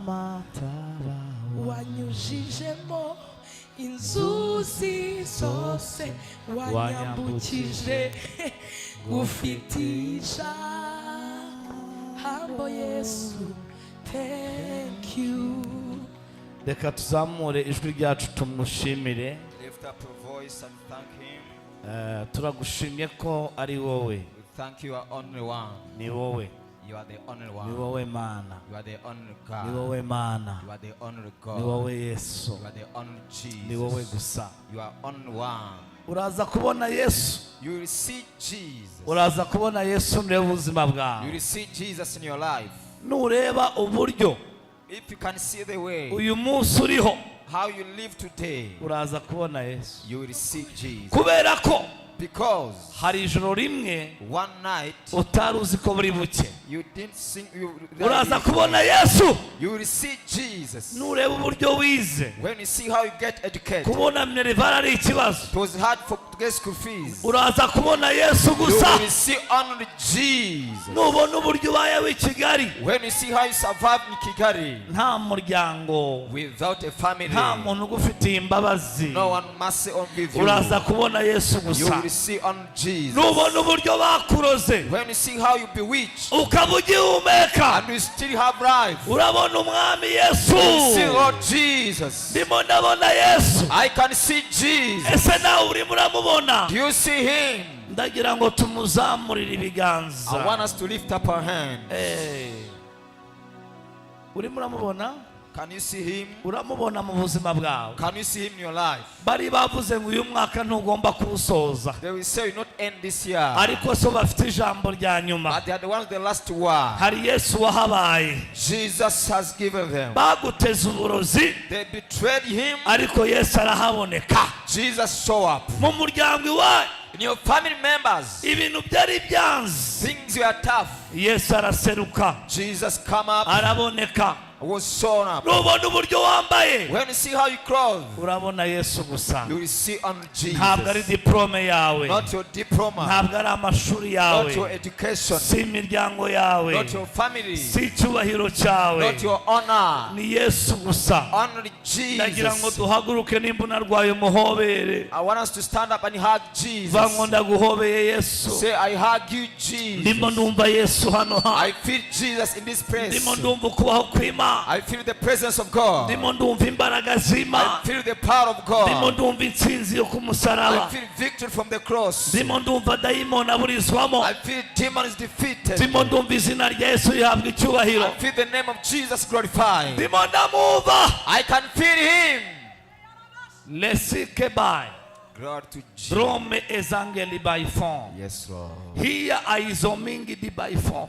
amataba wanyujijemo inzuzi zose wanyambukije gufitisha hambo Yesu thank you. Reka tuzamure ijwi ryacu tumushimire. Lift up your voice and thank him. Turagushimye ko ari wowe. We thank you are only one. Ni wowe. You are the only Ni one. wowe Mana. You are the only Ni God. wowe Mana. You are the only Ni God. wowe Yesu. You are the only Ni wowe Jesus. gusa. You are only one. Uraza kubona Yesu. You will see Jesus. Uraza kubona Yesu mu buzima You bwawe. will see Jesus in your life. Nureba uburyo If you can see the way uyu munsi uriho, how you live today, uraza kubona Yesu. you will see Jesus. Kubera ko Because hari ijoro rimwe one night utari uzi ko buri buke. you didn't sing. Uraza kubona Yesu. You will see Jesus. Nureba uburyo wize. When you see how you get educated, Kubona minerivare ari ikibazo. it was hard to get school fees. Uraza kubona Yesu You gusa. will see only Jesus. Nubona uburyo ubayeho i Kigali, When you see how you survive in Kigali nta muryango, without a family, nta muntu ugufitiye imbabazi, no one mercy on with you, uraza kubona Yesu you gusa. will see only Jesus. Nubona uburyo bakuroze, When you see how you bewitched ukaba ugihumeka, and you still have life, urabona umwami Yesu. you see Lord Jesus. Ndimo ndabona Yesu. I can see Jesus. Ese nawe urimo uramubona? Do you see him? Ndagira ngo tumuzamurire I want ibiganza. us to lift up our hand. Urimo uramubona? Can you see him? Uramubona mu buzima bwawe? Can you see him in your life? Bari bavuze ngo uyu mwaka ntugomba kuwusoza, They will say you not end this year, ariko so bafite ijambo rya nyuma. but they are the ones the last one. Hari Yesu wahabaye. Jesus has given them. Baguteze uburozi, They betrayed him. ariko Yesu arahaboneka. Jesus show up. Mu muryango iwawe In your family members, ibintu byari byanze, things were tough. Yesu araseruka, Jesus come up, araboneka. was shown up. Nubona uburyo wambaye, When you see how you clothe, urabona Yesu gusa. you will see on Ntabwo ari Jesus. diplome yawe, Not your diploma, ntabwo ari amashuri not your yawe, education, si imiryango yawe, not your family, si icyubahiro cyawe, not your honor. ni Yesu gusa. Only Ndagira ngo Jesus. duhaguruke, nimba unarwaye umuhobere. I want us to stand up and hug Vango Jesus. ndaguhobeye Yesu. Say, I hug you, Ndimo Jesus. ndumva Yesu hano I ha. feel Jesus in this place. Ndimo ndumva ukubaho kw'Imana. I feel the presence of God. Ndimo ndumva imbaraga I z'Imana. feel the power of Ndimo God. ndumva intsinzi yo ku I musaraba. feel victory from the cross. Ndimo ndumva dayimoni aburizwamo. I feel demons defeated. Ndimo ndumva izina rya Yesu rihabwa icyubahiro. I feel the name of Jesus glorified. Ndimo ndamwumva. I can feel him. Lesike bai. Glory to Jesus. Rome ezangeli by phone. Yes, Lord. Hiya aizomingi di by phone.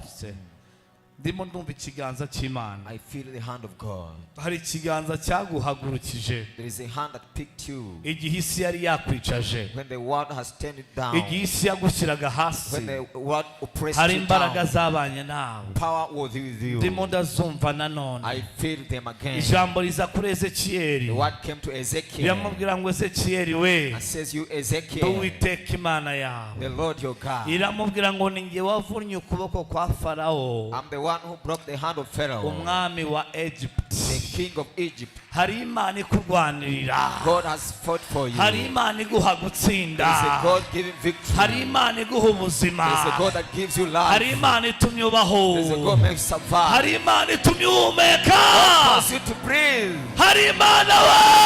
Ndimo ndumva ikiganza cy'Imana. I feel the hand of God. Hari ikiganza cyaguhagurukije There is a hand that picked you igihe isi yari yakwicaje, when the world has turned it down. igihe isi yagushyiraga When hasi. the world oppressed Hari you imbaraga down. zabanye nawe. Power was with you. Ndimo ndazumva nanone. I feel them again. Ijambo riza kuri The Ezekiyeli, word came to Ezekiel iramubwira ngo Ezekiyeli we, and says, you Ezekiel, Uwiteka Imana yawe, the Lord your God. iramubwira ngo ni njye wavunnye ukuboko kwa Farawo, I'm the one who broke the hand of Pharaoh, umwami wa Egypt. the king of Egypt. Hari Imana ikurwanirira, God has fought for you. hari Imana iguha There gutsinda, is a God giving victory. hari Imana iguha There ubuzima, is a God that gives you hari life. Imana itumye ubaho, There is a God makes survive. hari Imana itumye uhumeka, Cause you to breathe. hari Imana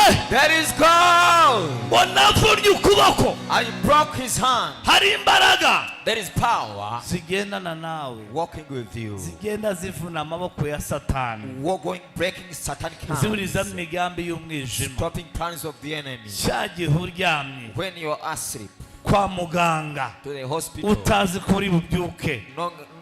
we There is God. wanavunnye ukuboko, I broke his hand. hari imbaraga There is power zigendana nawe, walking with you. zigenda zivuna amaboko ya Satani, War going, breaking satanic ziburizamo hands, imigambi y'umwijima. stopping plans of the enemy. Cya gihe uryamye When you are asleep, kwa muganga to the hospital, utazi ko uri bubyuke,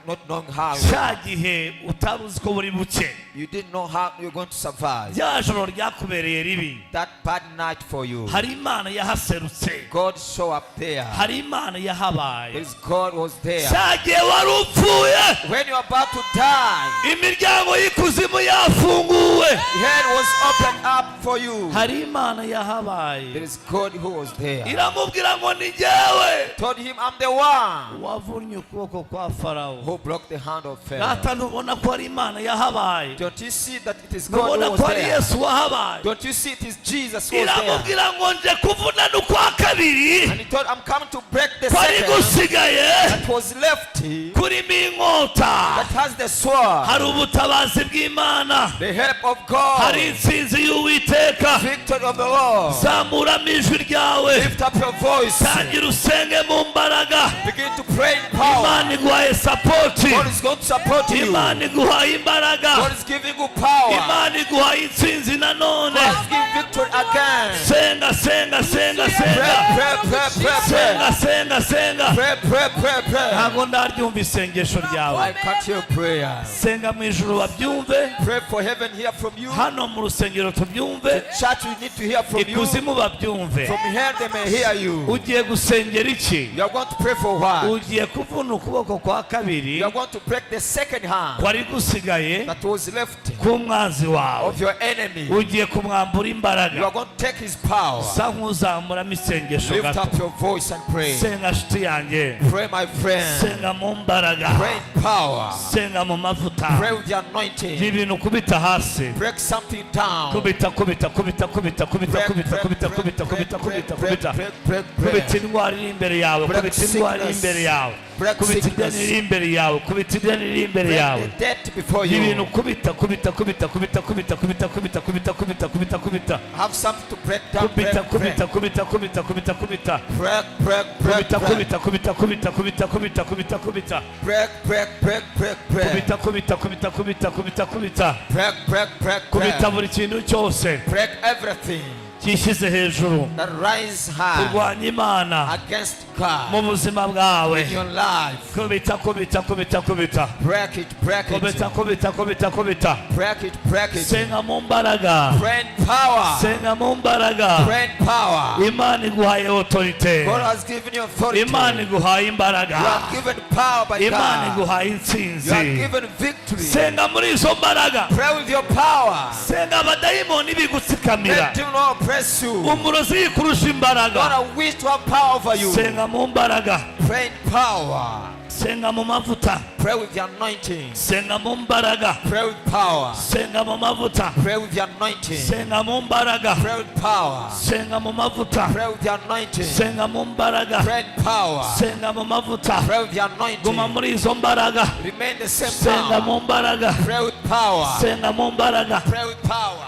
not knowing how, cya gihe utari uzi ko buri buke, you didn't know how you're going to survive. rya joro ryakubereye ribi, That bad night for you, hari Imana yahaserutse, God show up there. hari Imana yahabaye. Because God was there. Cya gihe wari upfuye, When you're about to die, imiryango y'ikuzimu yafunguwe, head was opened up for you. hari imana There yahabaye is God who was there. iramubwira ngo ni jyewe Told him, I'm the one wavunnye ukuboko kwa farawo. who broke the hand of Pharaoh. Data, ntubona ko ari imana yahabaye? Don't you see that it is God who Ntubona was ko ari there? yesu wahabaye? Don't you see it is Jesus who was there? iramubwira ngo nje kuvunana ukwa kabiri And he told, I'm coming to break the kwari second gusigaye that was left, kurimo inkota. that has the sword, hari ubutabazi bw'imana, the help of God, hari intsinzi y'uwiteka. victory of the Lord. zamuramo ijwi ryawe, Lift up your voice. tangira usenge mu mbaraga. Begin to pray in power. imana iguhaye sapoti, God is going to support you. imana iguhaye imbaraga, God is giving you power. imana iguhaye intsinzi nanone. God is giving victory again. senga senga senga Pray, senga pray, pray, pray, senga senga senga. pray, pray, pray, pray. ntabwo ndaryumva isengesho I ryawe. cut your prayer. senga mu ijuru babyumve, Pray for heaven, hear from you. hano mu rusengero tubyumve, Church, we need to hear from you. ikuzimu babyumve. From here, they may hear you. ugiye gusengera iki? You are going to pray for what? ugiye kuvuna ukuboko kwa kabiri You are going to break the second hand kwari gusigaye that was left k'umwanzi wawe. of your enemy. ugiye kumwambura You are imbaraga. going to take his power. sa nk'uzamuramo isengesho Lift gato. up your voice and pray. senga nshuti yanjye, Pray, my friend. senga mu mbaraga, Pray in power. senga mu mavuta. Pray with the anointing. ibintu kubita hasi, Break something down. kubita kubita kubita kubita kubita kubita kubita kubita kubita kubita kubita kubita indwara iri imbere yawe, kubita indwara iri imbere yawe, kubita ideni iri imbere yawe, kubita ideni iri imbere Break yawe. the debt before ibintu you. kubita kubita kubita kubita kubita kubita kubita kubita kubita kubita kubita Have something to break down. kubita Break, kubita kubita kubita kubita kubita break, break, break, kubita break, kubita kubita kubita kubita kubita kubita kubita break, break, break, break, break, kubita kubita kubita kubita kubita kubita break, break, break, kubita break, buri kintu cyose break everything cyishyize hejuru that rise high kurwanya imana against mu God buzima bwawe. in your life. kubita kubita kubita kubita Break it, break kubita it, kubita kubita kubita. break it, break it. senga mu mbaraga, Pray in power. senga mu mbaraga. Pray in power. imana iguhaye otorite, God has given you authority. imana iguhaye You imbaraga, are given power by imana God. iguhaye You are intsinzi. given victory. senga muri izo mbaraga, Pray with your power. senga abadayimoni bigutsikamira, Let him not oppress you. umurozi yikurusha imbaraga. God, I wish to have power over you. senga mu mbaraga, Pray in power. senga mu mavuta, Pray with the anointing. senga mu mbaraga, Pray with power. senga mu mavuta, Pray with the anointing. senga mu mbaraga, Pray with power. senga mu mavuta, Pray with the anointing. senga mu mbaraga, Pray in power. senga mu mavuta. Pray with the guma anointing. muri izo mbaraga, Remain the same senga power. mu mbaraga, Pray with power. senga mu mbaraga, Pray with power.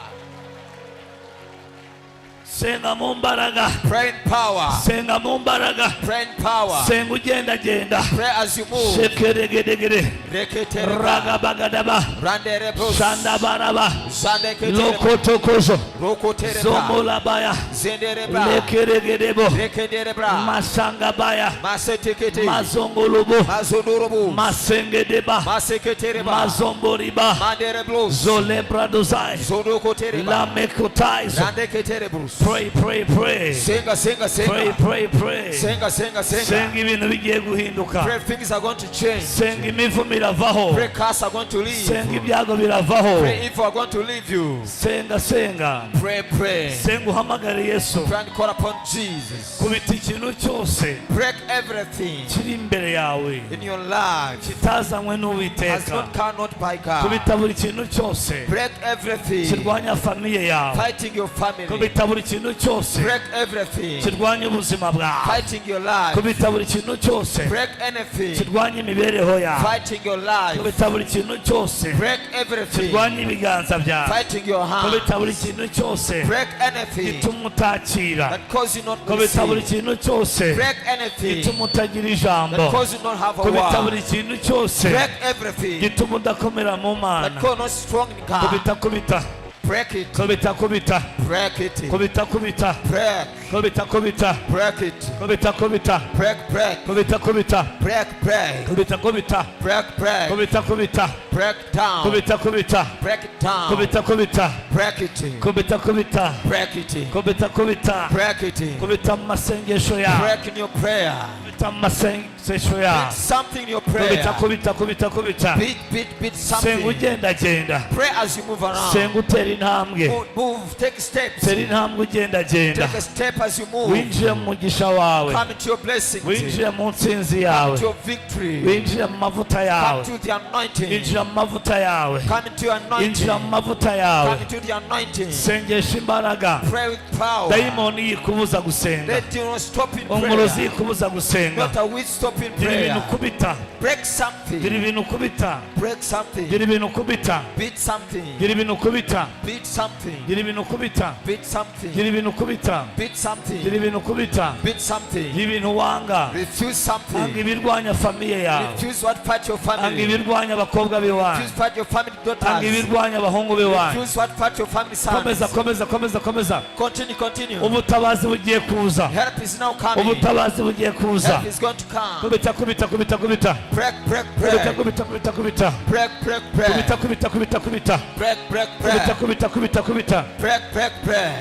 senga mu mbaraga, Pray in power. senga mu mbaraga, Pray in power. senga ugendagenda. Pray as you move. shekeregedegede Reketereba. ragabagadaba Randerebos. shandabaraba Zandeketereba. lokotokozo Rokotereba. zomolabaya Zenderebra. lekeregedebo Reketerebra. masangabaya Masetekete. mazongolobo Mazodorobo. masengedeba Maseketereba. mazomboriba Mandereblos. zolebradozai Zodokotereba. lamekotaizo. Randeketerebrus. Pray, pray, pray. Senga, senga, Pray, senga. pray, pray. Senga, senga, senga. senga ibintu bigiye guhinduka, Pray things are going to change. senga imivumo iravaho, Pray curse are going to leave. senga ibyago biravaho, Pray evil are going to leave you. senga senga Pray, pray. senga uhamagare yesu. Try and call upon Jesus. kubita ikintu cyose Break everything kiri imbere yawe in your life kitazanywe has n'uwiteka. not come not by God. kubita buri kintu cyose Break everything kirwanya famiye yawe, fighting your family. kubita buri kintu cyose Break everything kirwanya ubuzima bwawe, fighting your life. kubita buri kintu cyose Break anything kirwanya imibereho yawe, fighting your life. kubita buri kintu cyose Break everything kirwanya ibiganza byawe, fighting your hand. kubita buri kintu cyose Break anything gituma utakira, that cause you not to kubita buri receive. kintu cyose Break anything gituma utagira ijambo, that cause you not have a kubita word. buri kintu cyose Break everything gituma udakomera mu that mana. cause not strong in God. kubita kubita Break it. kubita kubita Break it. kubita kubita Break. kubita kubita Break it. kubita kubita Break, break. kubita kubita Break, break. kubita kubita Break, break. kubita kubita Break down. kubita kubita Break it down. kubita kubita Break it. kubita kubita Break it. kubita kubita Break it. kubita mu masengesho yawe, Break in your prayer. kubita kubita mu masengesho yawe, Beat something in your kubita prayer. kubita kubita kubita, Beat senga something. ugendagenda, Pray as you move around. senga utera intambwe, Move, take steps. tera intambwe ugendagenda, Take a step as you move. winjire mu mugisha wawe, Come into your blessings. winjire mu ntsinzi Come yawe, into your victory. winjire mu mavuta Come yawe, to the anointing. injira mu mavuta yawe, Come into your anointing. injira mu mavuta yawe, Come into the anointing. sengesha imbaraga, Pray with power. dayimoni yikubuza gusenga, Let you not stop in umurozi prayer. yikubuza gusenga, Not a witch stop in gira ibintu prayer. ukubita, Break gira something. ibintu ukubita, Break something. gira ibintu ukubita, Beat something. gira ibintu ukubita, Beat something. gira ibintu ukubita, Beat something. gira ibintu ukubita, Beat something. gira ibintu ukubita, Beat something. gira ibintu wanga, Refuse anga something. ibirwanya famiye yawe, Refuse what fight your anga family. ibirwanya abakobwa b'iwanyu, Refuse fight your family anga daughters. ibirwanya abahungu b'iwanyu. Refuse what fight your family Komeza sons. komeza komeza komeza, Continue, continue. ubutabazi bugiye kuza, Help is now coming. ubutabazi bugiye kuza, Help is going to come. kubita kubita kubita kubita, Break, break, kubita break. kubita kubita kubita, Break, break, break. kubita kubita kubita kubita, Break, break, kubita break. kubita kubita kubita. Break, break, break.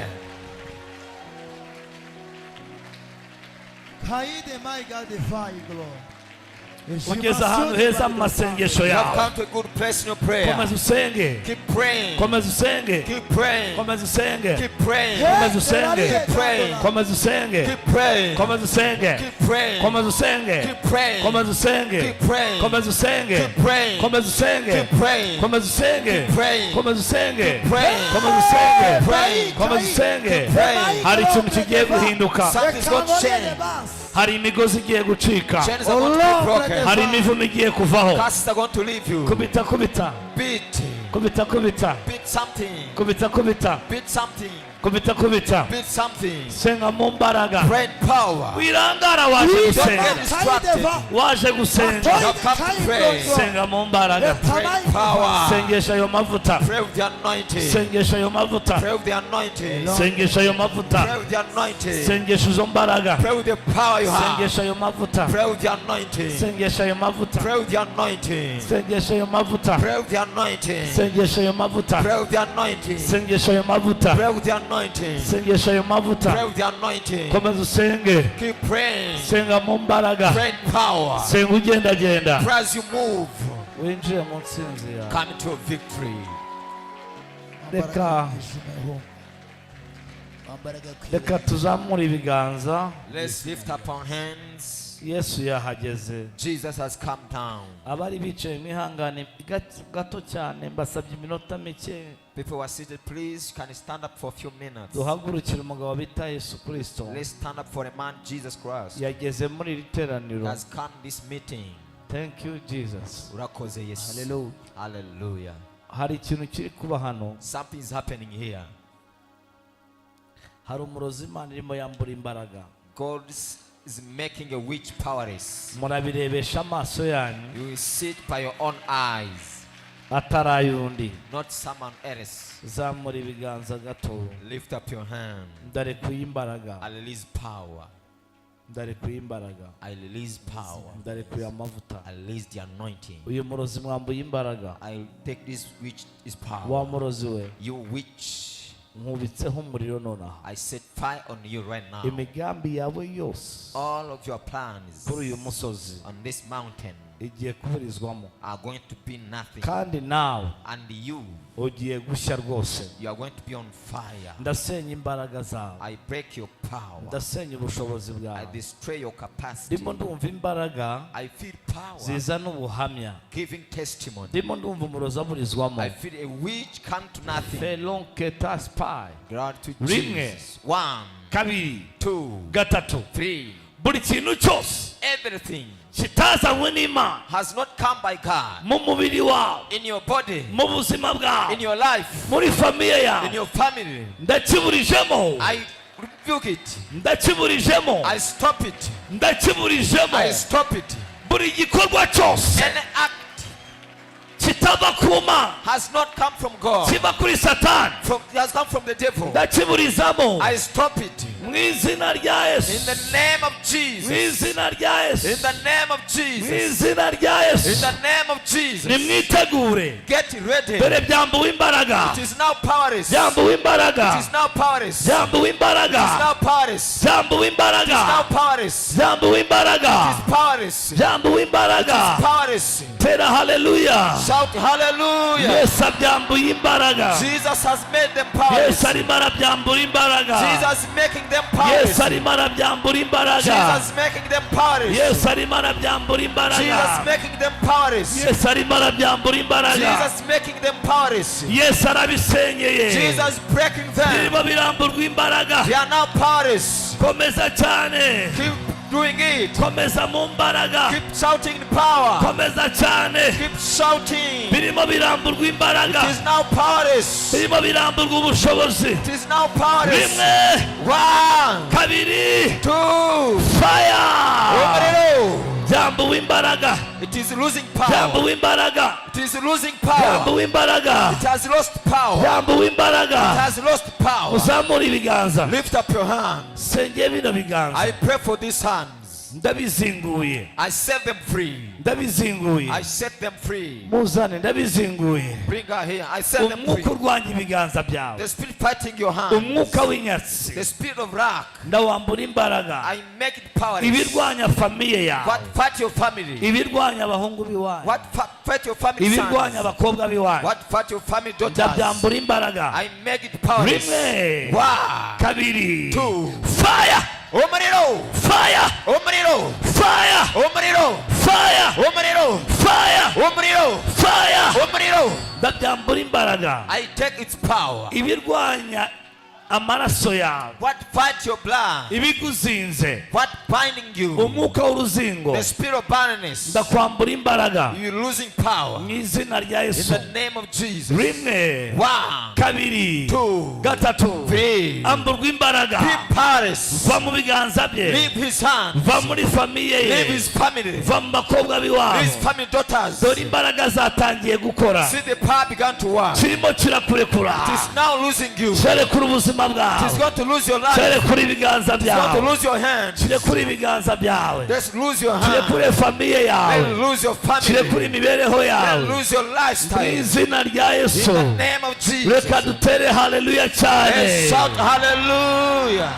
Kaide my God defy glory. Ugeze ahantu heza mu masengesho You have yawe, come to a good place in your prayer. komeza usenge, Keep praying. komeza usenge, Keep praying. komeza usenge, Keep praying. komeza usenge, Keep praying. komeza usenge, Keep praying. komeza usenge, Keep praying. komeza usenge, Keep praying. komeza usenge, Keep praying. komeza usenge, Keep praying. komeza usenge, Keep praying. komeza usenge, Keep praying. komeza usenge, Keep praying. komeza usenge, Keep praying. komeza usenge. Keep praying. Hari ikintu kigiye guhinduka, Something's going to change. hari imigozi igiye gucika, Chains are going to be broken. hari imivumo igiye kuvaho. Curses are going to leave you. Kubita kubita, Beat. kubita kubita, Beat something. kubita kubita, Beat something. kubita kubita, Beat something. senga mu mbaraga, Pray in power. wirangara waje Don't gusenga, get distracted. waje gusenga, You have come to pray. senga mu mbaraga, Pray in power. sengesha ayo mavuta, Pray with the anointing. sengesha ayo mavuta, Pray with the anointing. sengesha ayo Pray mavuta, with the anointing. sengesha izo mbaraga, Pray with the power you have. sengesha ayo mavuta, Pray with the anointing. sengesha ayo mavuta, Pray with the anointing. sengesha ayo mavuta, Pray with the anointing. sengesha ayo mavuta, Pray with the anointing. sengesha ayo mavuta, Pray with the anointing. sengesha ayo mavuta. Pray with the anointing. Komeza usenge, Keep praying. senga mu mbaraga, Pray in power. senga ugendagenda, Pray as you move. winjire mu ntsinzi yawe. Come into a victory. Reka tuzamure ibiganza, Let's lift up our hands. Yesu yahageze. Jesus has come down. Abari bicaye mwihangane gato cyane, mbasabye iminota mike People who are seated, please, can you stand up for a few minutes? duhagurukire umugabo bita Yesu Kristo. Let's stand up for a man, Jesus Christ. Yageze muri iri He teraniro. has come this meeting. Thank you Jesus. Urakoze Yesu. Hallelujah. Hallelujah. Hari ikintu kiri kuba hano, Something is happening here. hari umurozi Imana irimo yambura imbaraga. God is making a witch powerless. Murabirebesha amaso yanyu, You will see it by your own eyes, atarayundi. not someone else. Zamura ibiganza gato, Lift up your hand. ndarekuye imbaraga, I release power. ndarekuye imbaraga, I release power. ndarekuye amavuta. I release the anointing. Uyu murozi mwambuye imbaraga, I take this which is wa power. murozi we, You witch, nkubitseho umuriro nonaha. I set fire on you right now. Imigambi yawe yose All of your plans kuri uyu musozi on this mountain igiye kuburizwamo, are going to be nothing. kandi nawe And you ugiye gushya rwose. are going to be on fire. Ndasenya imbaraga zawe, I break your power. ndasenya ubushobozi I bwawe. destroy your capacity. Ndimo ndumva imbaraga I feel power zizana ubuhamya. giving testimony. Ndimo ndumva umurozi aburizwamo. I feel a witch come to nothing. Felonketa spy. Glory to Rimwe. Jesus. 1, Kabiri, 2, gatatu. 3. Buri kintu cyose Everything kitazanywe n'Imana has not come by God. mu mubiri wawe, In your body, mu buzima bwawe, in your life, muri famiye in yawe, your family, ndakiburijemo, I rebuke it. ndakiburijemo, I stop it. ndakiburijemo. I stop it. Buri gikorwa cyose Any act kitava ku Mana, has not come from God. kiba kuri Satani, It has come from the devil. ndakiburizamo I stop it. mu mu izina rya Yesu, In the name of mu Jesus. izina rya Yesu, In the name of mu Jesus. izina rya In Yesu. the name of Jesus. Nimwitegure, Get ready. dore byambuwe imbaraga, It is now powerless. It byambuwe imbaraga, is now powerless. It byambuwe is imbaraga, now powerless. byambuwe It is now imbaraga, powerless. It byambuwe imbaraga, is powerless. It byambuwe is imbaraga. powerless. Tera haleluya. Shout hallelujah. Yesu abyambuye imbaraga, Jesus has made them Yesu powerless. arimo arabyambura imbaraga, Jesus is making them powerless. Yesu arimo arabyambura imbaraga, Jesus is making them powerless. Yesu arimo arabyambura Jesus imbaraga, is making them powerless. Yesu arimo arabyambura imbaraga, Jesus is making them powerless. Yesu arabisenyeye, Jesus is breaking them. birimo biramburwa imbaraga. They are now powerless. Komeza cyane, Keep doing it. komeza mu mbaraga, Keep shouting in power. komeza cyane, Keep shouting. birimo biramburwa imbaraga, It is now powerless. birimo biramburwa ubushobozi. It is now powerless. Rimwe, 1, kabiri, 2, fire. Umuriro. Byambuwe imbaraga, It is losing power. byambuwe imbaraga, It is losing power. byambuwe imbaraga, It has lost power. byambuwe It imbaraga. has lost power. Uzamura ibiganza, Lift up your hands. sengeye bino biganza, I pray for these hands. ndabizinguye, I set them free. ndabizinguye. I set them free. Muzane, ndabizinguye. Bring her here. I set them free. Umwuka urwanya ibiganza byawe, The spirit fighting your hands. umwuka w'inyatsi, The spirit of wrath. ndawambura imbaraga. I make it powerless. Ibirwanya famiye yawe, What fight your family? ibirwanya abahungu b'iwanyu, What fight your family ibirwanya sons? abakobwa b'iwanyu, What fight your family daughters? ndabyambura imbaraga. I make it powerless. Rimwe, 1, kabiri, 2, fire, Umuriro. fire, Umuriro. fire, Umuriro. fire, Umuriro. fire, Umuriro. fire. Umuriro. Ndabyambura imbaraga. I take its power. Ibirwanya amaraso yawe, What fight your blood? ibiguzinze, What binding you? umwuka w'uruzingo, The spirit of barrenness. ndakwambura imbaraga You're losing power. mu izina rya In Yesu. the name of Jesus. Rimwe, 1, kabiri, 2, gatatu, 3. amburwa imbaraga, Be Paris. va mu biganza bye, Leave his hand. va muri famiye Leave ye, his family. va mu bakobwa Leave b'iwabo. his family daughters. Dore imbaraga zatangiye gukora, See the power began to work. kirimo kirakurekura, It is now losing you. It kirekura ubuzima is bwawe, going to lose your life. kirekura ibiganza It's going to byawe, lose your hand. kirekura ibiganza byawe, Let's lose your hand. kirekure famiye Then yawe, lose your kirekura family. imibereho Then yawe, lose your mu lifestyle. izina rya In Yesu. the name of Jesus. Reka dutere haleluya cyane. Let's shout hallelujah.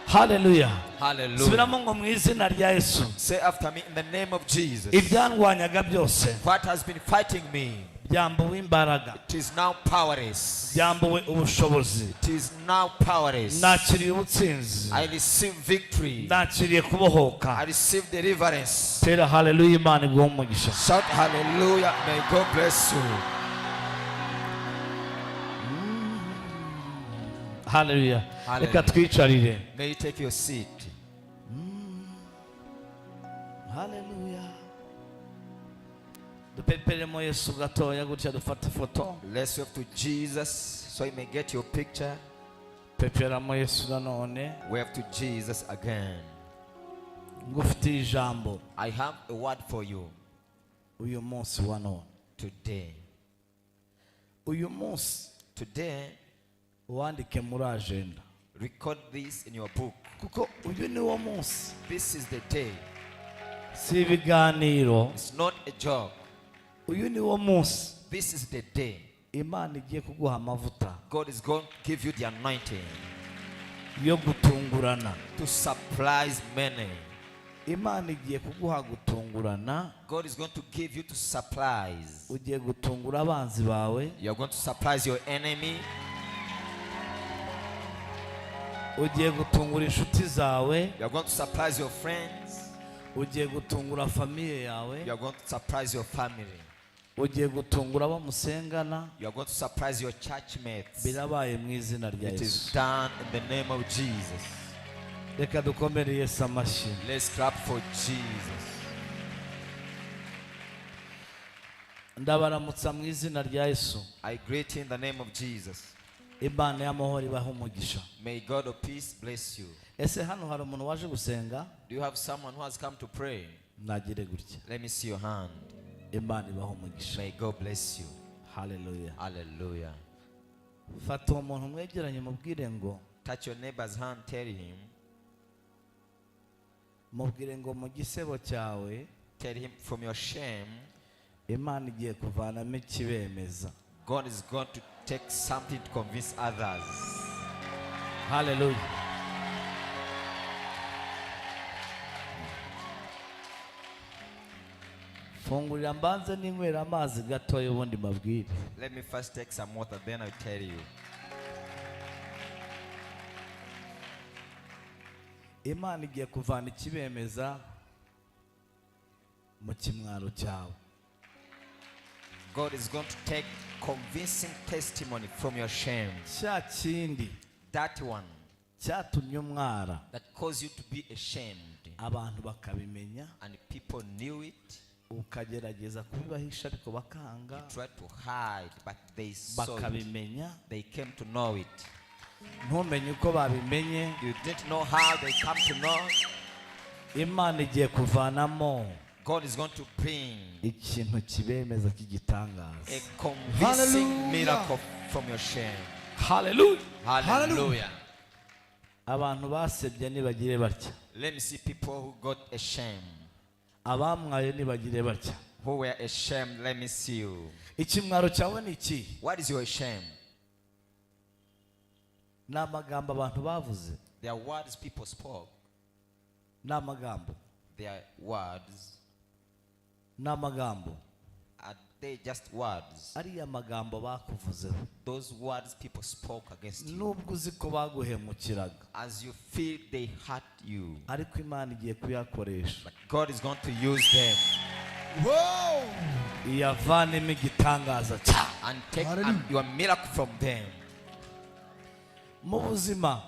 Haleluya. Hallelujah. Subiramo ngo mu izina rya Yesu. Say after me, in the name of Jesus. Ibyandwanyaga byose What has been fighting me, byambuwe imbaraga, it is now powerless. byambuwe ubushobozi, It is now powerless. nakiriye ubutsinzi, I receive victory. nakiriye kubohoka. I receive deliverance. Tera haleluya, Imana iguhe umugisha. Shout hallelujah. May God bless you. Haleluya. Hallelujah. Reka twicarire. May you take your seat. Haleluya. Dupeperemo Yesu gatoya gutya dufate ifoto. Let's wave to Jesus so you may get your picture. Peperamo Yesu nanone. Wave to Jesus again. Ngufitiye ijambo I have a word for you uyu munsi wa none. today. Uyu munsi Today, wandike muri agenda, record this in your book. kuko uyu ni wo munsi, This is the day. si ibiganiro. It's not a joke. Uyu ni wo munsi This is the day. Imana igiye kuguha amavuta God is going to give you the anointing yo gutungurana. to surprise many. Imana igiye kuguha gutungurana. God is going to give you to surprise. Ugiye gutungura abanzi bawe, You're going to surprise your enemy. ugiye gutungura inshuti zawe, You're going to surprise your friends. ugiye gutungura famiye yawe, You're going to surprise your family. ugiye gutungura abo musengana. You're going to surprise your church mates. Birabaye mu izina rya It is Yesu. done in the name of Jesus. Reka dukomere Yesu amashyi. Let's clap for Jesus. Ndabaramutsa mu izina rya Yesu. I greet you in the name of Jesus. Imana y'amahoro ibahe umugisha. May God of peace bless you. Ese hano hari umuntu waje gusenga? Do you have someone who has come to pray? Nagire gutya. Let me see your hand. Imana ibahe umugisha. May God bless you. Haleluya. Hallelujah. fata uwo muntu mwegeranye mubwire ngo Touch your neighbor's hand, tell him mu gisebo cyawe from your shame, Imana igiye kuvanamo ikibemeza. God is going to take something to convince others. Hallelujah. Fungurira mbanze ninywera amazi gatoya ubundi mabwire. Let me first take some water, then I'll tell you. Imana igiye kuvana ikibemeza mu kimwaro cyawe. God is going to take convincing testimony from your shame. Cya kindi That one cyatumye umwara that caused you to be ashamed, abantu bakabimenya and people knew it, ukagerageza kubibahisha ariko bakanga tried to hide, but they saw it. bakabimenya They came to know it. ntumenye uko babimenye. You didn't know how they come to know. Imana igiye kuvanamo God is going to bring ikintu kibemeza a kigitangaza. convincing Hallelujah. miracle from your shame. Hallelujah. Hallelujah. Abantu basebye nibagire batya, Let me see people who got ashamed. abamwaye nibagire batya. Who were ashamed, let me see you. Ikimwaro cyawe ni iki? What is your shame? Ni amagambo abantu bavuze. There are words people spoke. Ni amagambo. They are words. Ni amagambo. Are they just words? Ariya magambo bakuvuzeho. Those words people spoke against you. Nubwo uzi ko baguhemukiraga, As you feel they hurt you, ariko Imana igiye kuyakoresha but God is going to use them Whoa! iyavanemo igitangaza cya. and take Hallelujah. your miracle from them. Mu buzima,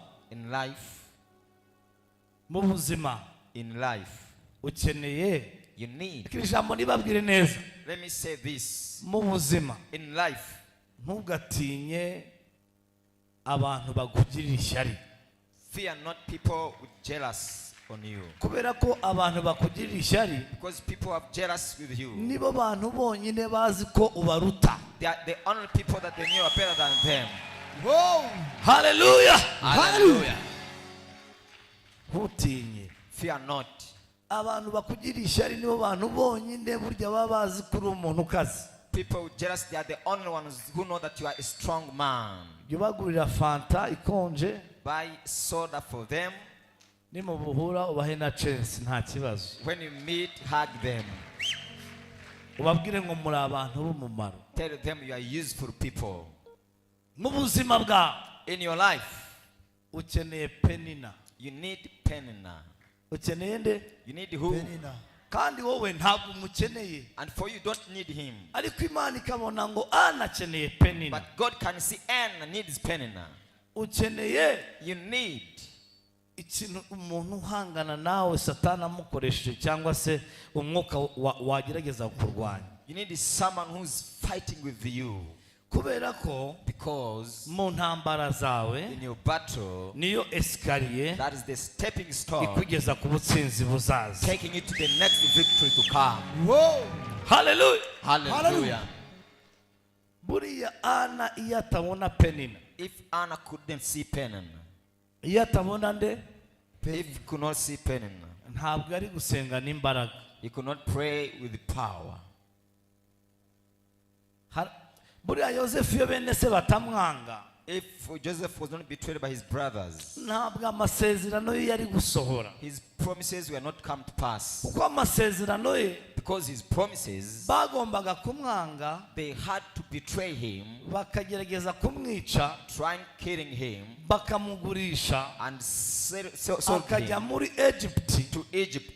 In life, ukeneye you need. iri jambo nibabwire neza. Let me say this. Mu buzima In life, ntugatinye abantu bakugirira ishyari, fear not people with jealous on you. kubera ko abantu bakugirira ishyari Because people are jealous with you. nibo bantu bonyine bazi ko ubaruta. They are the only people that they knew are better than them. Whoa! Hallelujah. Hallelujah. Ntutinye Fear not. abantu bakugirira ishyari nibo bantu bonyine burya baba bazi ko uri umuntu ukaze. People with jealous, they are the only ones who know that you are a strong man. Jya ubagurira fanta ikonje, Buy soda for them. nimubuhura ubahe na chance nta kibazo. When you meet, hug them. Ubabwire ngo muri abantu b'umumaro. Tell them you are useful people. Mu buzima bwawe In your life, ukeneye penina. you need penina. Ukeneye nde? You need who? Penina. Kandi wowe ntabwo umukeneye, And for you, don't need him. ariko Imana ikabona ngo anakeneye penina. But God can see and needs penina. Ukeneye You need ikintu umuntu uhangana nawe Satani amukoresheje cyangwa se umwuka wagerageza kurwanya. You need someone who's fighting with you. Kubera ko Because mu ntambara zawe in your battle, niyo esikariye that is the stepping stone ikugeza ku butsinzi buzaza. taking you to the next victory to come. Whoa! Hallelujah. Hallelujah. Buriya Ana iyo atabona penina, If Anna couldn't see penina, iyo atabona nde, if he could not see penina, ntabwo ari gusenga n'imbaraga. he could not pray with power. Buriya Yosefu iyo bene se batamwanga, If Joseph was not betrayed by his brothers, ntabwo amasezerano ye yari gusohora. his promises were not come to pass. Kuko amasezerano ye Because his promises, bagombaga kumwanga, they had to betray him, bakagerageza kumwica, trying killing him, bakamugurisha and sold akajya him muri Egypt. to Egypt.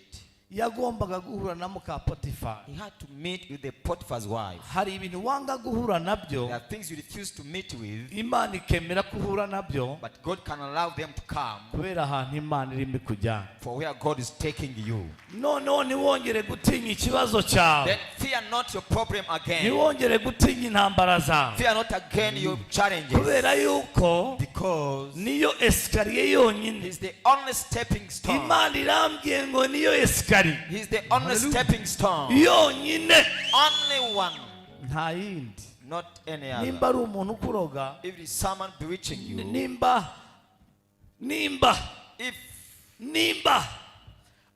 Yagombaga guhura na muka Potifari. He had to meet with the Potiphar's wife. Hari ibintu wanga guhura nabyo, There are things you refuse to meet with, Imana ikemera kuhura nabyo, but God can allow them to come kubera ahantu Imana irimo kujyana. for where God is taking you. Noneho ntiwongere gutinya ikibazo cyawe, Then fear not your problem again. ntiwongere gutinya intambara zawe, Fear not again your challenges. kubera yuko Because niyo esikariye yonyine. He's the only stepping stone. Imana irambwiye ngo niyo esikariye He's the only stepping stone. yonyine, Only one. nta yindi. not any other. nimba ari umuntu ukuroga, If it is someone bewitching you, nimba if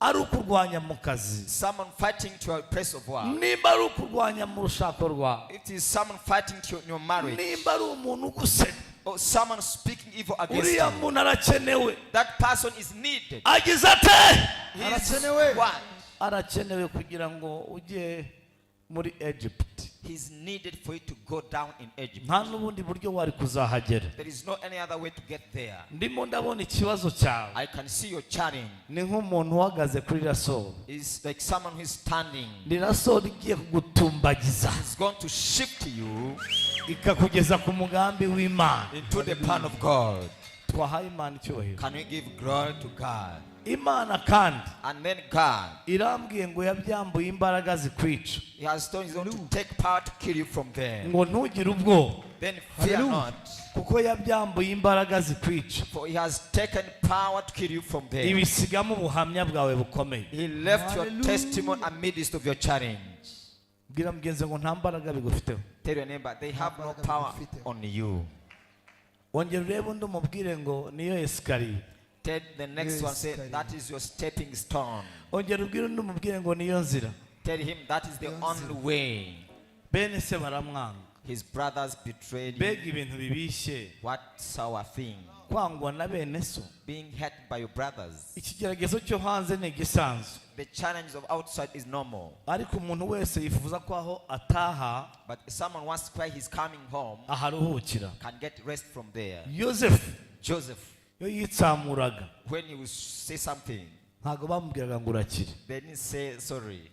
ari ukurwanya mu kazi, someone fighting to your place of work, nimba ari ukurwanya mu rushako rwawe, if it is someone fighting to your marriage, nimba ari umuntu ugusenya, or someone speaking evil against uriya you, muntu arakenewe. that person is needed. Agize ate? He is what? Arakenewe kugira ngo ujye muri Egypt. He's needed for you to go down in Egypt. Nta n'ubundi buryo wari kuzahagera. There is no any other way to get there. Ndimo ndabona ikibazo cyawe. I can see your challenge. Ni nk'umuntu uhagaze kuri rasoro. It's like someone who is standing. Ni rasoro igiye kugutumbagiza. It's going to shift you ikakugeza ku mugambi w'Imana. into the plan of God. Twahaye Imana icyubahiro. Can we give glory to God? Imana kandi And then God, irambwiye ngo yabyambuye imbaraga zikwica. He has told He's going to take power to kill you from there. Ngo ntugire ubwoba. Then fear not, kuko yabyambuye imbaraga zikwica. for He has taken power to kill you from there. Ibisigamo ubuhamya bwawe bukomeye. He left your testimony amidst of your challenge. Bwira mugenzi ngo nta mbaraga bigufiteho. Tell your neighbor, they have no power on you. Wongera urebe undi umubwire ngo niyo esikariye. Tell the next one, say, that is your stepping stone. Wongera ubwire undi umubwire ngo niyo nzira. Tell him that is the only way. Bene se baramwanga. His brothers betrayed him. Bega ibintu bibishye. What sour thing? Kwangwa na bene so. Being hurt by your brothers. Ikigeragezo cyo hanze ni igisanzwe. The challenge of outside is normal. Ariko umuntu wese yifuza ko aho ataha, But if someone wants to why he's coming home, aharuhukira. can get rest from there. Joseph yo yitsamuraga. When he will say something, Ntago bamubwiraga ngo urakire. they didn't say sorry.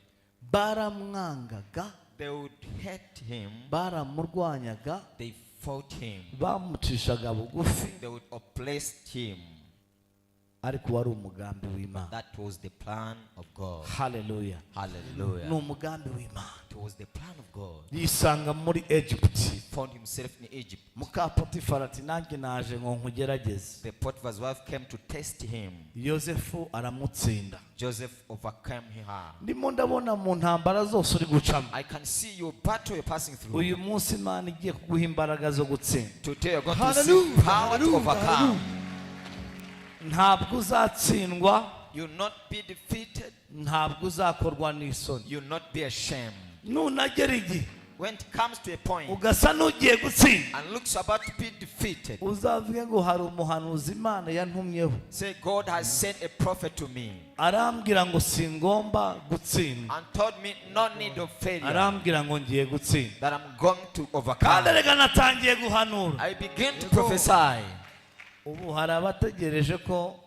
Baramwangaga, They would hate him. baramurwanyaga, They fought him. bamucishaga bugufi. They would oppress him. Ariko wari umugambi w'Imana. That was the plan of God. Hallelujah. Hallelujah. Ni umugambi w'Imana. It was the plan of God. Yisanga muri Egypt. He found himself in Egypt. Muka Potifara ati nanjye naje ngo nkugerageze. The Potiphar's wife came to test him. Yosefu aramutsinda. Joseph overcame her. Ndimo ndabona mu ntambara zose uri gucamo. I can see your battle you're passing through. Uyu munsi Imana igiye kuguha imbaraga zo gutsinda. Today you're going to receive power to overcome. Ntabwo uzatsindwa, You'll not be defeated. ntabwo uzakorwa n'isoni. You'll not be ashamed. Nunagera igihe When it comes to a point ugasa n'ugiye gutsinda, and looks about to be defeated, uzavuge ngo hari umuhanuzi Imana yantumyeho. say, God has sent a prophet to me Arambwira ngo singomba gutsinda. and told me no need of failure, Arambwira ngo ngiye gutsinda. that I'm going to Kandi overcome. reka natangiye guhanura. I begin to prophesy. Ubu hari abategereje ko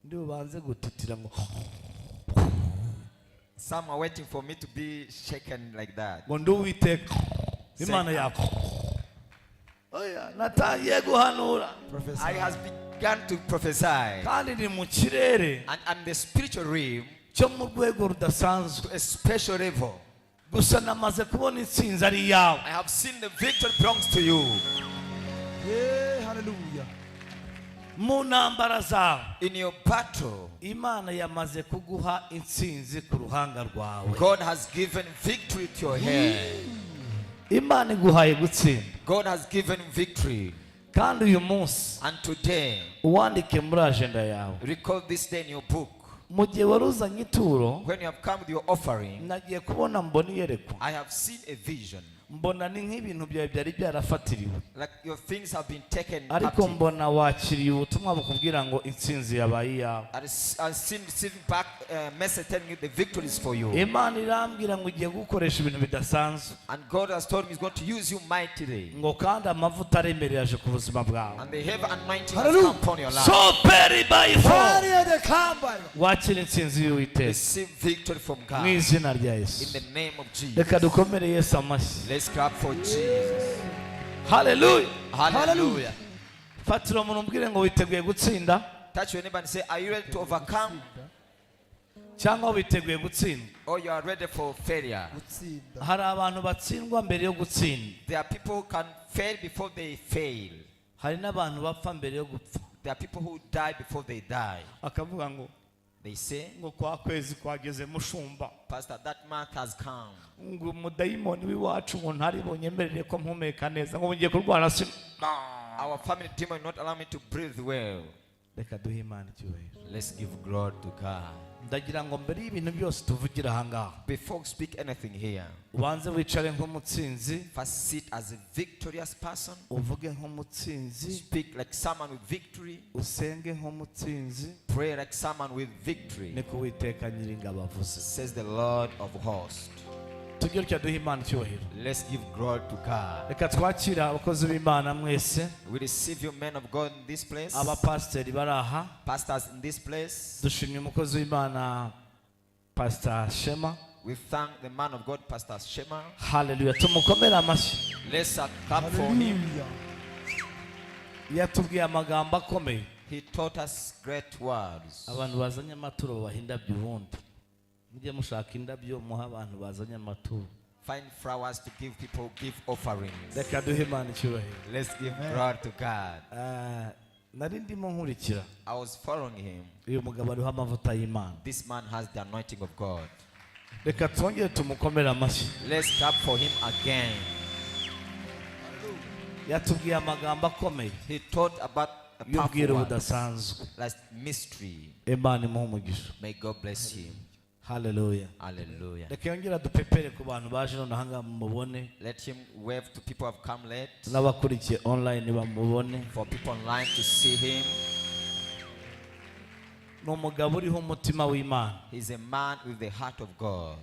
ndi bubanze gutitira ngo Some are waiting for me to be shaken like that. ngo ndi Uwiteka Imana yako. Oya, natangiye guhanura. I has begun to prophesy. Kandi ni mu kirere And I'm the spiritual realm cyo mu rwego rudasanzwe. to a special level. Gusa namaze kubona intsinzi ari yawe. I have seen the victory belongs to you. Yeah, hallelujah. Mu ntambara zawe In your battle, Imana yamaze kuguha intsinzi ku ruhanga rwawe. God has given victory to your head. Imana iguhaye gutsinda. God has given victory. Kandi uyu munsi And today, uwandike muri agenda yawe. record this day in your book. Mu gihe wari uzanye ituro, When you have come with your offering, nagiye kubona mbona iyerekwa. I have seen a vision. Mbona ni nk'ibintu byawe byari byarafatiriwe. Like your things have been taken Ariko captive. mbona wakiriye ubutumwa bukubwira ngo intsinzi yabaye iyawe. I've seen receiving back a message telling you the victory is for you. Imana irambwira ngo ugiye gukoresha ibintu bidasanzwe. And God has told me He's going to use you mightily. Ngo kandi amavuta aremereye aje ku buzima bwawe. And the heavy anointing has Hallelujah. come upon your life. So very by Bari four. the kamba. Wakira intsinzi y'Uwiteka. Receive victory from Mu God. izina rya In Yesu. the name of Jesus. Reka dukomere Yesu amashyi. Let's clap for Jesus. Hallelujah. Hallelujah. Fatira umuntu umbwire ngo witeguye gutsinda Touch your neighbor and say, are you ready to overcome cyangwa witeguye gutsinda. or you are ready for failure? Gutsinda. Hari abantu batsindwa mbere yo gutsinda. There are people who can fail before they fail. Hari n'abantu bapfa mbere yo gupfa. There are people who die before they die. Akavuga ngo They say, ngo kwa kwezi kwageze mushumba Pastor, that month has come. ngo umudayimoni w'iwacu ngo ntari bunyemerere ko mpumeka neza ngo ngiye kurwara si Our family demon will not allow me to breathe well. reka duhe Imana icyubahiro. Let's give glory to God. ndagira ngo mbere y'ibintu byose tuvugira aha ngaha Before we speak anything here, ubanze wicare nk'umutsinzi first sit as a victorious person. uvuge nk'umutsinzi Speak like someone with victory. usenge nk'umutsinzi Pray like someone with victory. niko Uwiteka Nyiringabo avuze. Says the Lord of hosts. tujye rya duhe Imana icyubahiro. Let's give glory to God. reka twakira abakozi b'Imana mwese We receive you, men of God, in this place. abapasiteri bari aha Pastors in this place. dushimye umukozi w'Imana Pastor Shema. We thank the man of God, Pastor Shema. Haleluya, tumukomere amashyi. Let's clap for him. Hallelujah. yatubwiye amagambo akomeye. He taught us great words. abantu bazanye amaturo babaha indabyo ubundi mujye mushaka indabyo muha abantu bazanye amaturo. Find flowers to give people, give offerings. reka duhe Imana icyubahiro. Let's give glory to God. nari ndimo nkurikira I was following him. uyu mugabo ariho amavuta y'Imana. This man has the anointing of God. reka twongere tumukomere amashyi. Let's clap for him again. yatubwiye amagambo akomeye He taught about a y'ubwiru powerful word, budasanzwe. like mystery. Imana imuhe umugisha. May God bless him. Haleluya. Hallelujah. reka yongera dupepere ku bantu baje none aha ngaha mumubone Let him wave to people who have come late. n'abakurikiye online bamubone. For people online to see him. ni umugabo uriho umutima w'Imana. He's a man with the heart of God.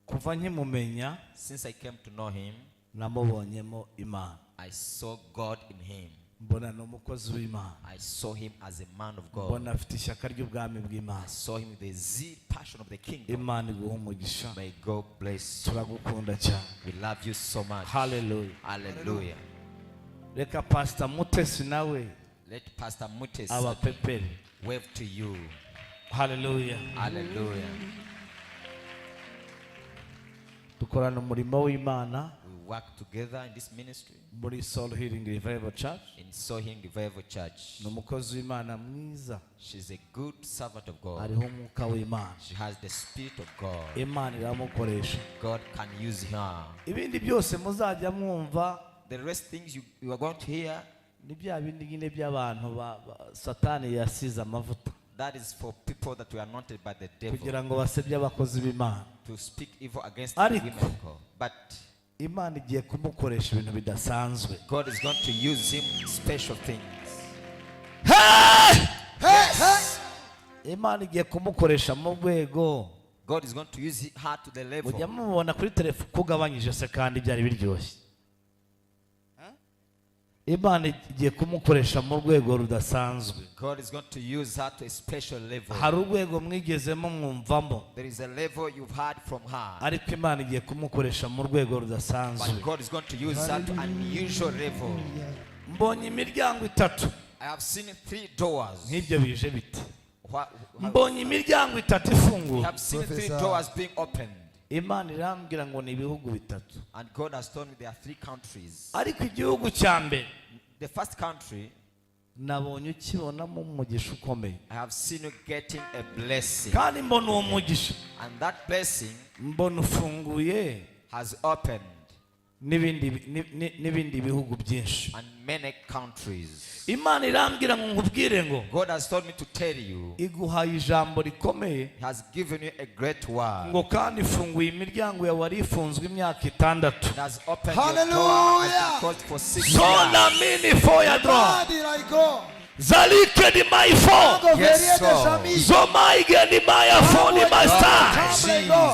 kuva nkimumenya Since I came to know him, namubonyemo Imana. I saw God in him. mbona ni umukozi w'Imana. I saw him as a man of God. mbona afite ishyaka ry'ubwami I bw'Imana. saw him with the zeal, passion of the kingdom. Imana iguha umugisha. May God bless you. turagukunda cyane. We love you so much. Haleluya. Hallelujah. reka Pastor Mutesi nawe Let Pastor Mutes abapepere. wave to you. Haleluya. Hallelujah. dukorana umurimo w'Imana We work together in this ministry muri Soul Healing Revival Church. in Sohing Revival Church. ni umukozi w'Imana mwiza. She's a good servant of God. ariho umwuka w'Imana. She has the Spirit of God. Imana iramukoresha. God can use her. ibindi byose muzajya mwumva The rest things you are going to hear, ni bya bindi nyine by'abantu Satani yasize amavuta that is for people that were anointed by the devil kugira ngo basebye abakozi b'Imana. to speak evil against the Ariko, women of God. But Imana igiye kumukoresha ibintu bidasanzwe. God is going to use him special things. Imana igiye kumukoresha mu rwego God is going to use her to the level. mujya mubona kuri telefone kugabanyije se kandi byari biryoshye. Imana igiye kumukoresha mu rwego rudasanzwe. God is going to use her to a special level. hari urwego mwigezemo mwumvamo There is a level you've heard from her. ariko Imana igiye kumukoresha mu rwego rudasanzwe. But God is going to use her to an unusual level. mbonye imiryango itatu I have seen 3 doors. nk'ibyo bije bite. I mbonye imiryango itatu ifunguye. have seen 3 Professor. doors being opened. Imana irambwira ngo ni ibihugu bitatu. And God has told me there are 3 countries. ariko igihugu cya mbere The first country, nabonye ukibonamo umugisha ukomeye. I have seen you getting a blessing. kandi mbona uwo mugisha And that blessing mbona ufunguye has opened n'ibindi bihugu byinshi. and many countries. Imana irambwira ngo nkubwire ngo God has told me to tell you, iguhaye ijambo rikomeye He has given you a great word. ngo kandi ifunguye imiryango yawe wari ifunzwe imyaka 6. It has opened Hallelujah. your door has been closed for 6 years. Sona mini foya dro Badi like God. zalike ni my phone Go Yes, very sir. Shami. zomaige ni my phone my star.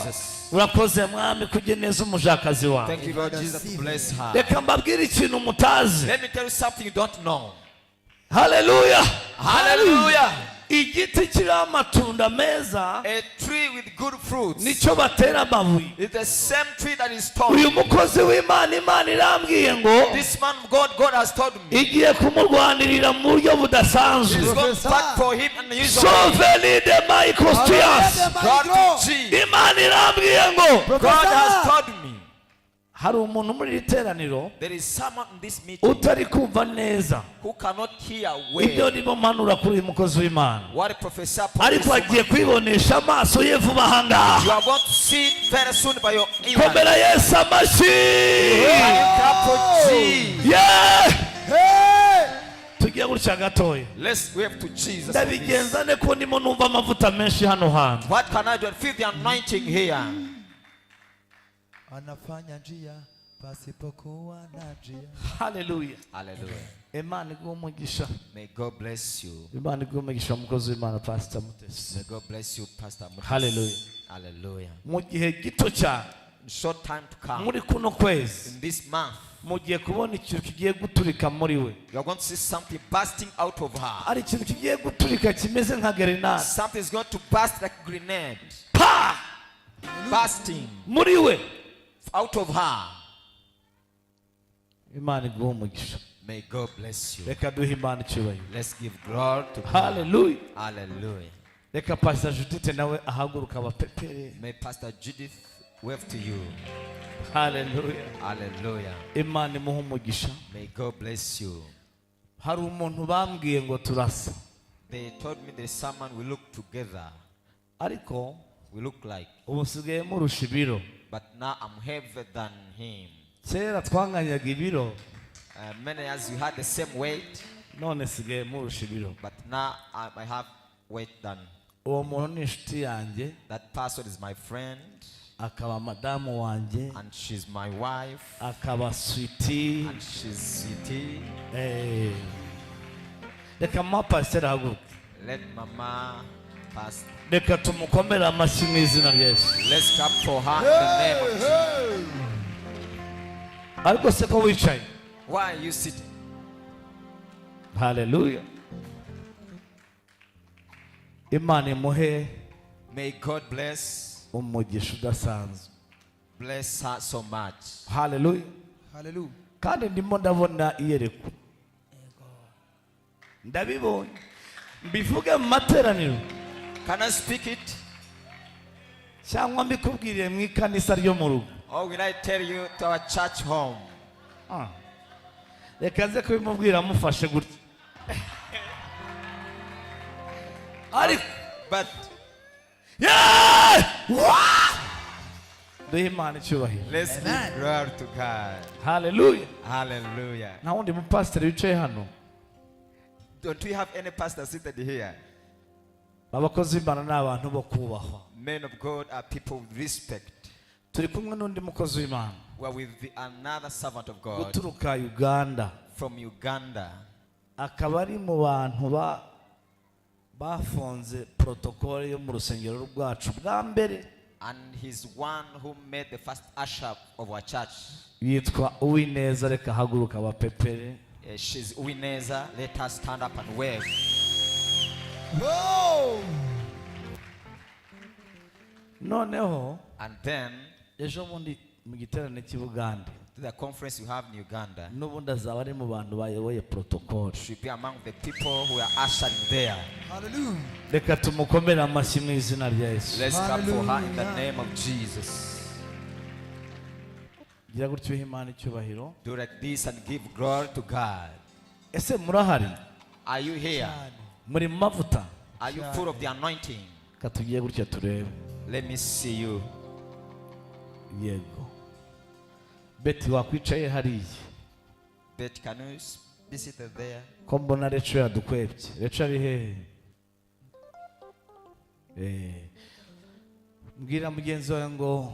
Jesus. urakoze mwami kugeneza umujakazi wawe. Thank you, Lord Jesus. Bless her. reka mbabwire ikintu mutazi. Let me tell you something you don't know. Haleluya. Hallelujah. igiti kiriho amatunda meza A tree with good fruits. nicyo batera amabuye. It's the same tree that is uyu tall. mukozi w'Imana Imana irambwiye ngo This man of God, God has told me, igiye kumurwanirira mu buryo budasanzwe. He's going to fight for him and use of Soveni de Michael God to G. Imana irambwiye ngo God has told me, hari umuntu muri iri teraniro There is someone in this meeting utari kumva neza who cannot hear ibyo well ndimo manura kuri uyu mukozi w'Imana, what Professor ariko agiye kwibonesha amaso ye vuba aha ngaha. You are going to see it very soon by your ears. Komera Yesu amashyi. Tugiye gutya gatoya. Let's wave to Jesus. Ndabigenza ne ko ndimo numva amavuta menshi hano hantu. What can I do? Feel the anointing here. Anafanya njia pasipokuwa na njia. Hallelujah. Hallelujah. Imana iguhe umugisha. May God bless you. Imana iguhe umugisha mukozi w'Imana Pastor Mutesi. May God bless you, Pastor Moses. Hallelujah. Hallelujah. Mu gihe gito cyane, In short time to come, muri kuno kwezi, in this month, mugiye kubona ikintu kigiye guturika muri we. you are going to see something bursting out of her. Ari ikintu kigiye guturika kimeze nka grenade. Something is going to burst like a grenade. Pa! Bursting Muri we. out of her. Imana iguhe umugisha. May God bless you. Reka duhe Imana icyubahiro. Let's give glory to God. Hallelujah. Hallelujah. Reka Pastor Judith nawe ahaguruka abapepere. May Pastor Judith wave to you. Hallelujah. Hallelujah. Imana imuhe umugisha. May God bless you. Hari umuntu bambwiye ngo turasa, They told me there's someone we look together. ariko We look like. ubu nsigaye murusha ibiro. But now I'm heavier than him. Kera twanganyaga ibiro, Many years you had the same weight. none nsigaye murusha ibiro. But now I have weight than. Uwo muntu ni inshuti yanjye, That person is my friend. akaba madamu wanjye, And she's my wife. akaba sweetie. And she's sweetie. Reka mama Pastor ahaguruke. Let Mama pass. Reka tumukomere amashyi mu izina rya Yesu. Let's clap for her in the name of Jesus. Ariko se ko wicaye? Why are you sitting? Hallelujah. Imana imuhe May God bless umugisha udasanzwe. her so much. Hallelujah. Hallelujah. Kandi ndimo ndabona iyerekwa. Ndabibonye. Mbivuge mu materaniro Can I speak it? cyangwa mbikubwiriye mu ikanisa ryo mu rugo? Or will I tell you to our church home? Reka nze kubimubwira mufashe gutya. Ariko But duhe Imana icyubahiro. let's give glory to God. Hallelujah. Hallelujah. Nta wundi mupasiteri wicaye hano. Don't we have any pastor seated here? Abakozi b'Imana ni abantu bo kubahwa. Men of God are people with respect. Turi kumwe n'undi mukozi w'Imana We are with another servant of God guturuka Uganda, from Uganda. akaba ari mu bantu bafonze protocole yo mu rusengero rwacu bwa mbere. And he's one who made the first usher of our church. Yitwa Uwineza. Reka haguruka abapepere. She's Uwineza. Let her stand up and wave. Oh! Noneho And then ejo bundi mu giterane cy'i Bugande, to the conference you have in Uganda, n'ubundi azaba ari mu bantu bayoboye protocole. should be among the people who are ushered there. Hallelujah. Reka tumukomere amashyi mu izina rya Yesu. Let's clap for her in the Hallelujah. name of Jesus. Gira gutyo uhe Imana icyubahiro. Do like this and give glory to God. Ese murahari? Are you here? Muri mu mavuta? Are you full of the anointing? Ka tugiye gutya turebe. Let me see you. Yego. Beti wakwicaye hariya. But can you be seated there? Ko mbona Recho yadukwebye. Recho ari hehe? Mbwira mugenzi wawe ngo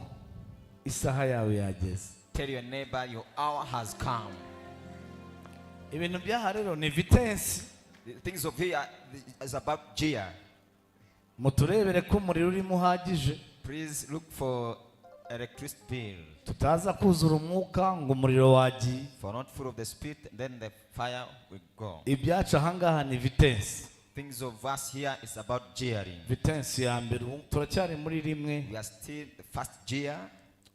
isaha yawe yageze. Tell your neighbor your hour has come. Ibintu byaha rero ni vitesse. The things of here is about gear. Muturebere ko umuriro urimo uhagije. Please look for electricity bill. Tutaza kuzura umwuka ngo umuriro wagiye. For not full of the spirit, then the fire will go. Ibyacu ahangaha ni vitesse. Things of us here is about gearing. Vitesse ya mbere turacyari muri rimwe. We are still the first gear,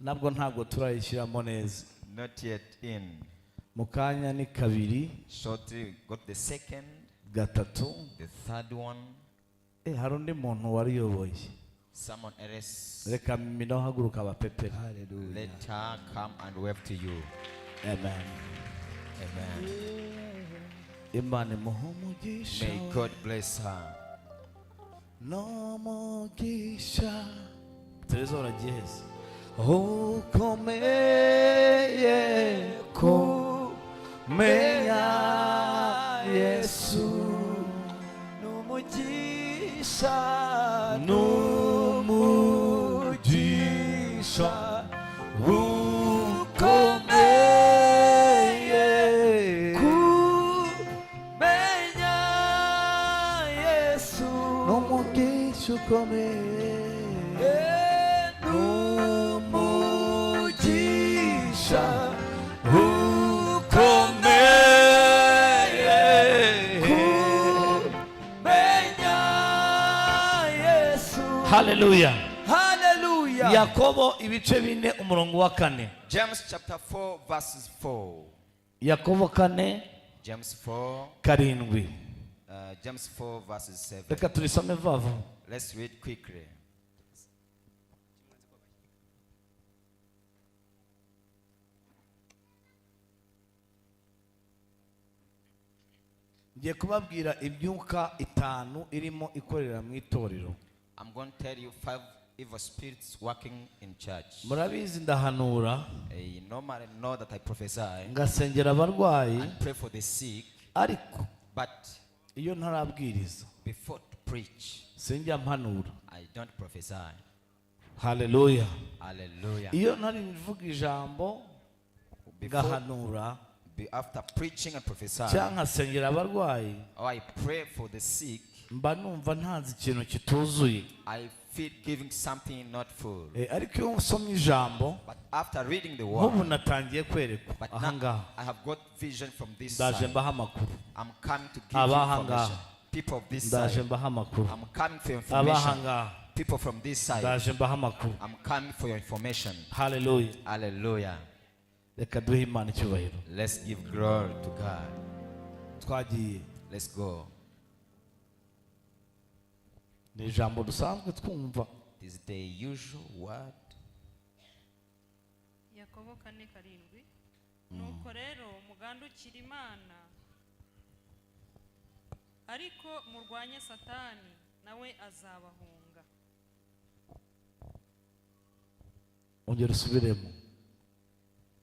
Nabwo ntabwo turayishyiramo neza. not yet in. Mukanya ni kabiri, Shortly we got the second, gatatu. the third one. Hari undi muntu wariyoboye. Someone else. reka mino haguruka abapepera. Hallelujah. Let her come and wave to you. Amen. Amen. Imana imuhe umugisha. May God bless her. N'umugisha. Tereza uragiye heza. Ukomeye kumenya Yesu n'umugisha n'umugisha ukomeye kumenya Yesu n'umugisha ukomeye n'umugisha ukomeye kumenya Yesu. Hallelujah. Hallelujah. Yakobo ibice 4 umurongo wa 4. James chapter 4 verses 4. Yakobo 4 James 4. karindwi. James 4 verses 7. Reka turisome vuba. Let's read quickly. Ngiye kubabwira imyuka 5 irimo ikorera mu itorero. I'm going to tell you 5 evil spirits working in church. Murabizi ndahanura, You normally know that I prophesy ngasengera abarwayi, and pray for the sick, ariko but iyo ntarabwiriza before to preach, sinjya mpanura. I don't prophesy. Hallelujah. Hallelujah. Iyo ntari mvuga ijambo Before, ngahanura after preaching and prophesying, cyangwa nkasengera abarwayi, or I pray for the sick, mba numva ntanze ikintu kituzuye. I feel giving something not full. Ariko iyo usomye ijambo, But after reading the nk'ubu word, natangiye kwerekwa but ahangaha. now I have got vision from this Ndaje side. mbaha amakuru. I'm coming to give you Abahangaha. information. People of this Ndaje side. mbaha amakuru. I'm coming for your information. Abahangaha. People from this side. Ndaje mbaha amakuru. I'm coming for your information. Hallelujah. Hallelujah. Reka duhe Imana icyubahiro. Let's give glory to God. Twagiye. Let's go. Ni ijambo dusanzwe twumva. This is the usual word. Yakobo 4:7. Nuko rero mugandukira Imana ariko murwanye Satani nawe azabahunga. Ongera usubiremo.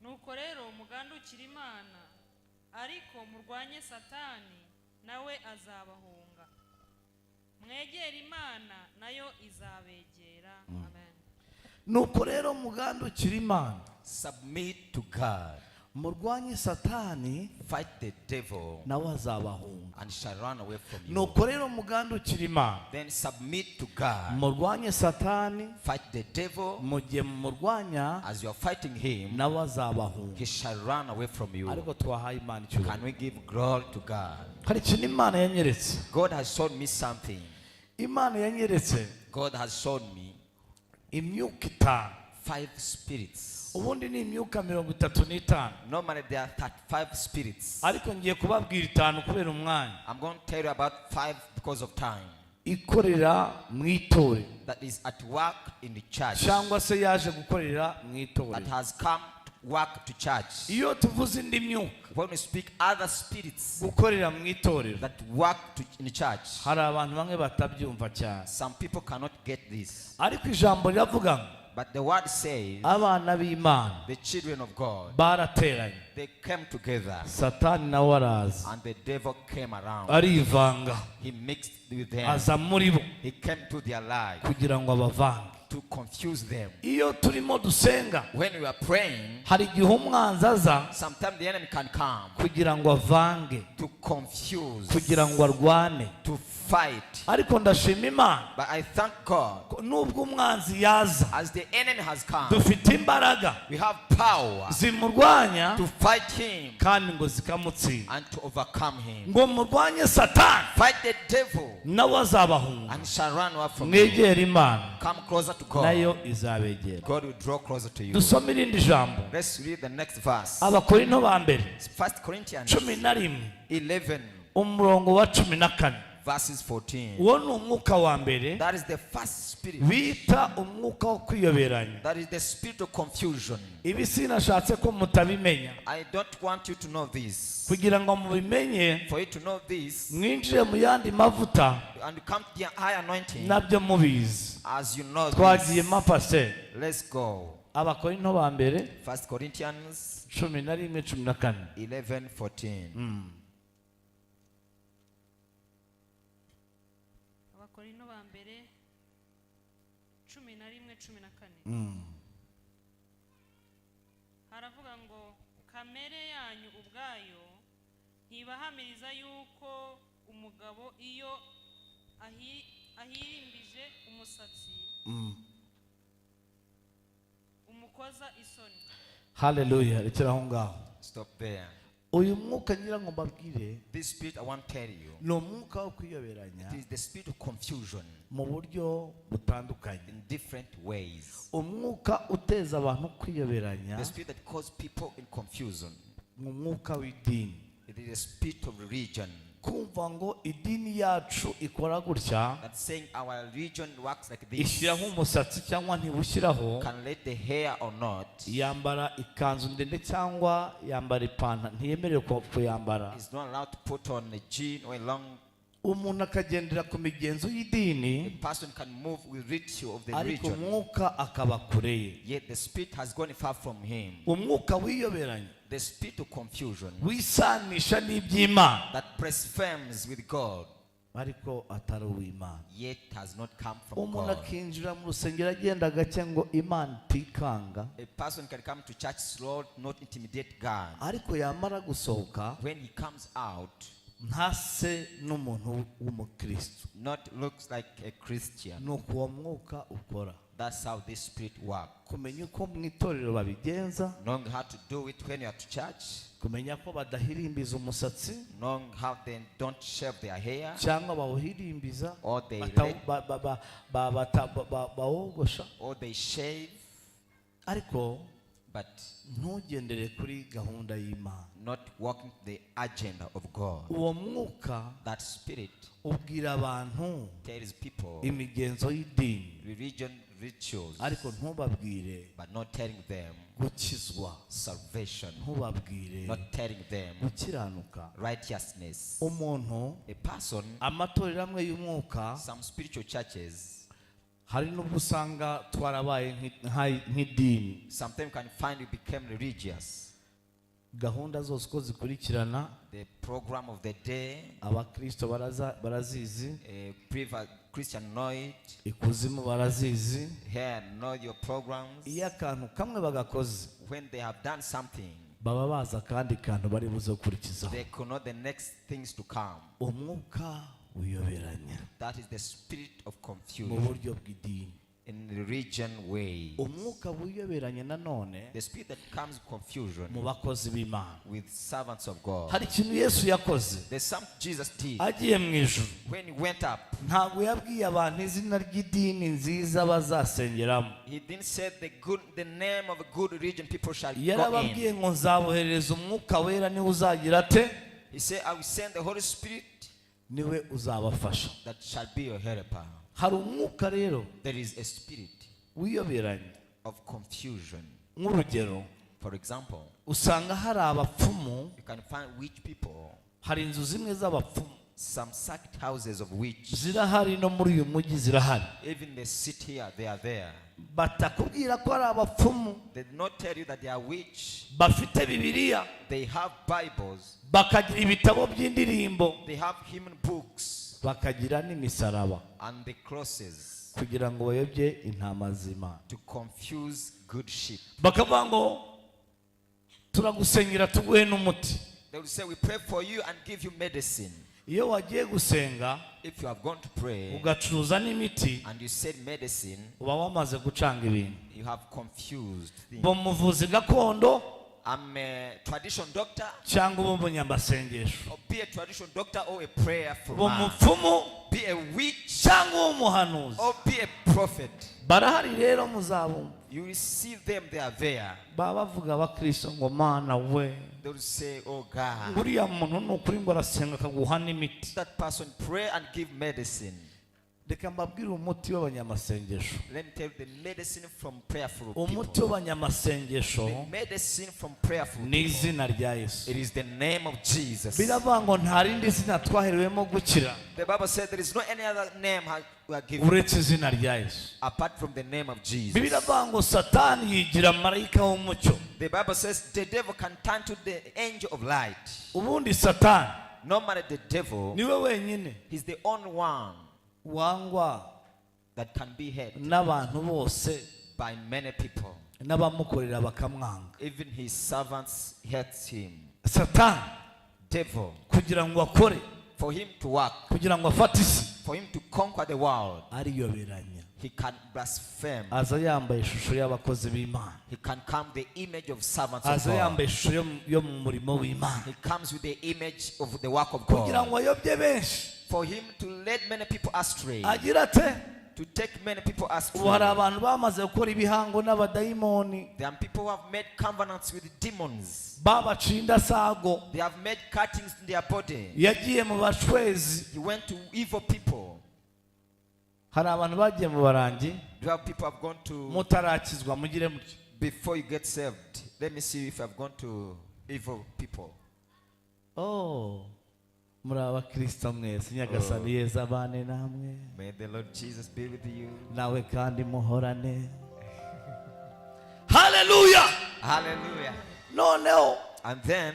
Nuko rero mugandukira Imana ariko murwanye Satani nawe azabahunga. Mwegera Imana nayo izabegera. Amen. Nuko rero mugandukira Imana, Submit to God. murwanye Satani Fight the devil nawe azabahunga. and shall run away from you. Nuko rero mugandukira Imana, Then submit to God. murwanye Satani, Fight the devil. mu gihe mumurwanya As you are fighting him, nawe azabahunga. he shall run away from you. Ariko twahaye Imana icyubahiro. Can we give glory to God? Hari ikintu Imana yanyeretse. God has shown me something. Imana yanyeretse God has shown me imyuka 5. 5 spirits. Ubundi ni imyuka 35. Normally there are 35 spirits. Ariko ngiye kubabwira 5 kubera umwanya. I'm going to tell you about 5 because of time. Ikorera mu itorero That is at work in the church. cyangwa se yaje gukorera mu That itorero. has come to work to church. Iyo tuvuze indi myuka When we speak other spirits gukorera mu itorero, that work in the church, hari abantu bamwe batabyumva cyane. some people cannot get this. Ariko ijambo riravuga ngo But the word says abana b'Imana the children of God, barateranye, they came together Satani nawe araza and the devil came around. arivanga, He mixed with them. aza muri bo He came to their life kugira ngo abavange. to confuse them. Iyo turimo dusenga, When we are praying, hari igihe umwanzi aza sometimes the enemy can come kugira ngo avange, to confuse, kugira ngo arwane. to fight. Ariko ndashima Imana But I thank God, ko nubwo umwanzi yaza, as the enemy has come, dufite imbaraga we have power zimurwanya to fight him kandi ngo zikamutsinda. and to overcome him. Ngo murwanye Satani Fight the devil nawe azabahunga. and shall run away from you. Mwegere Imana Come closer to God. nayo izabegera. God will draw closer to you. Dusome irindi jambo. Let's read the next verse. Abakorinto ba mbere It's 1 Corinthians 11 11, umurongo wa 14. verses 14. uwo ni umwuka wa mbere That is the first spirit. bita umwuka wo kwiyoberanya. That is the spirit of confusion. Ibi sinashatse ko mutabimenya I don't want you to know this. kugira ngo mubimenye For you to know this mwinjire mu yandi mavuta and come to the high anointing, nabyo mubizi. as you know Twagiye this. mapase Let's go. Abakorinto ba mbere 1 Corinthians 11:14. 11:14. abakorinto ba mbere 11:14 haravuga ngo kamere yanyu ubwayo ntibahamiriza yuko umugabo iyo ahirimbije umusatsi umukoza isoni. Hallelujah. Rekera aho ngaho. Stop there. Uyu mwuka ngira ngo mbabwire This spirit, I want to tell you, ni umwuka wo kwiyoberanya it is the spirit of confusion mu buryo butandukanye. in different ways. Umwuka uteza abantu kwiyoberanya The spirit that causes people in confusion. mu mwuka w'idini. It is the spirit of religion. Kumva ngo idini yacu ikora gutya, That's saying our religion works like this. ishyiraho umusatsi cyangwa ntibushyiraho, Can let the hair or not. yambara ikanzu ndende cyangwa yambara ipantaro, ntiyemerewe kuyambara. Is not allowed to put on a jean or a long. Umuntu akagendera ku migenzo A y'idini person can move with ritual of the ariko religion. umwuka akaba kure ye. Yet the spirit has gone far from him. Umwuka wiyoberanya The spirit of confusion wisanisha n'iby'Imana that blasphemes with God, ariko atari uw'Imana. yet has not come from Umuntu God. akinjira mu rusengero agenda gake ngo Imana itikanga, A person can come to church slow, not intimidate God. ariko yamara gusohoka When he comes out, ntase n'umuntu w'umukristo. not looks like a Christian. Ni uko uwo mwuka ukora. That's how this spirit works. Kumenya uko mu itorero babigenza, Knowing how to do it when you are to church, kumenya ko badahirimbiza umusatsi knowing how they don't shave their hair cyangwa bawuhirimbiza or they bawogosha, or they shave, ariko but ntugendere kuri gahunda y'Imana. not walking the agenda of God. Uwo mwuka That spirit ubwira abantu tells people imigenzo y'idini, religion rituals, ariko ntubabwire but not telling them gukizwa, salvation, ntubabwire not telling them gukiranuka. righteousness. Umuntu, A person, amatorero amwe y'umwuka, some spiritual churches, hari n'ubwo usanga twarabaye nk'idini. sometimes can find you became religious. Gahunda zose uko zikurikirana, The program of the day, abakristo barazizi, Christian know it, ikuzimu barazizi. here know your programs. Iyo akantu kamwe bagakoze, When they have done something, baba baza akandi kantu bari buze gukurikizaho. they could know the next things to come. Umwuka wiyoberanya That is the spirit of mu confusion buryo bw'idini. in the religion way. Umwuka wiyoberanya nanone The spirit that comes confusion mu bakozi b'Imana. with servants of God. Hari ikintu Yesu yakoze There's something Jesus did agiye mu ijuru. when he went up. Ntabwo yabwiye abantu izina ry'idini nziza bazasengeramo. He didn't say the name of a good religion people shall go in. Yarababwiye ngo nzaboherereza umwuka wera, niwe uzagira ate, He said, I will send the Holy Spirit niwe uzabafasha. that shall be your helper. Hari umwuka rero There is a spirit wiyoberanya. of confusion. Nk'urugero, For example, usanga hari abapfumu, you can find witch people, hari inzu zimwe z'abapfumu some sacked houses of witch. zirahari, no muri uyu mujyi zirahari. Even the city here, they are there. Batakubwira ko ari abapfumu, They do not tell you that they are witch. bafite Bibiliya, They have Bibles. bakagira ibitabo by'indirimbo, They have hymn books bakagira n'imisaraba, and the crosses kugira ngo bayobye intama z'Imana. to confuse good sheep. Bakavuga ngo turagusengera tuguhe n'umuti. They will say, we pray for you and give you medicine. Iyo wagiye gusenga If you have gone to pray ugacuruza n'imiti, and you said medicine, uba wamaze gucanga ibintu. you have confused things. Bo muvuzi gakondo I'm a traditional doctor, cyangwa ube umunyamasengesho, or be a traditional doctor or a prayerful ube man. umupfumu Be a witch cyangwa ube umuhanuzi. or be a prophet. Barahari rero muzabumva. You will see them, they are there. Baba bavuga abakristo ngo mana we, They will say, oh God, uriya muntu ni ukuri ngo arasenga akaguha n'imiti. that person pray and give medicine. Reka mbabwire umuti w'abanyamasengesho. Let me tell you the medicine from prayerful Umuti people. w'abanyamasengesho The medicine from prayerful ni people. izina rya Yesu. It is the name of Jesus. Biravuga ngo nta rindi zina twaherewemo gukira The Bible said there is no any other name we are given uretse izina rya Yesu. apart from the name of Jesus. Biravuga ngo Satani yigira marayika w'umucyo. The Bible says the devil can turn to the angel of light. Ubundi Satani Normally the devil, niwe wenyine he's the only one wangwa that can be hated n'abantu bose by many people. n'abamukorera bakamwanga. Even his servants hate him. Satani Devil, kugira ngo akore, for him to work, kugira ngo afate isi, for him to conquer the world, ariyoberanya. he can blaspheme. Aza yambaye ishusho y'abakozi b'Imana, He can come the image of servants of aza God. yambaye ishusho yo mu murimo w'Imana, He comes with the image of the work of kugira God. ngo ayobye benshi. For him to lead many people astray. Agira ate? To take many people astray. Ubu hari abantu bamaze gukora ibihango n'abadayimoni, There are people who have made covenants with demons. babaciye indasago, They have made cuttings in their body. yagiye mu bashwezi. He went to evil people. Hari abantu bagiye mu barangi, Do you have people who have gone to, mutarakizwa mugire mutyo. before you get saved? Let me see if I've gone to evil people. Oh, muri abakristo mwese, nyagasani Yesu abane namwe, May the Lord Jesus be with you. nawe kandi muhorane. Haleluya. Hallelujah. Noneho And then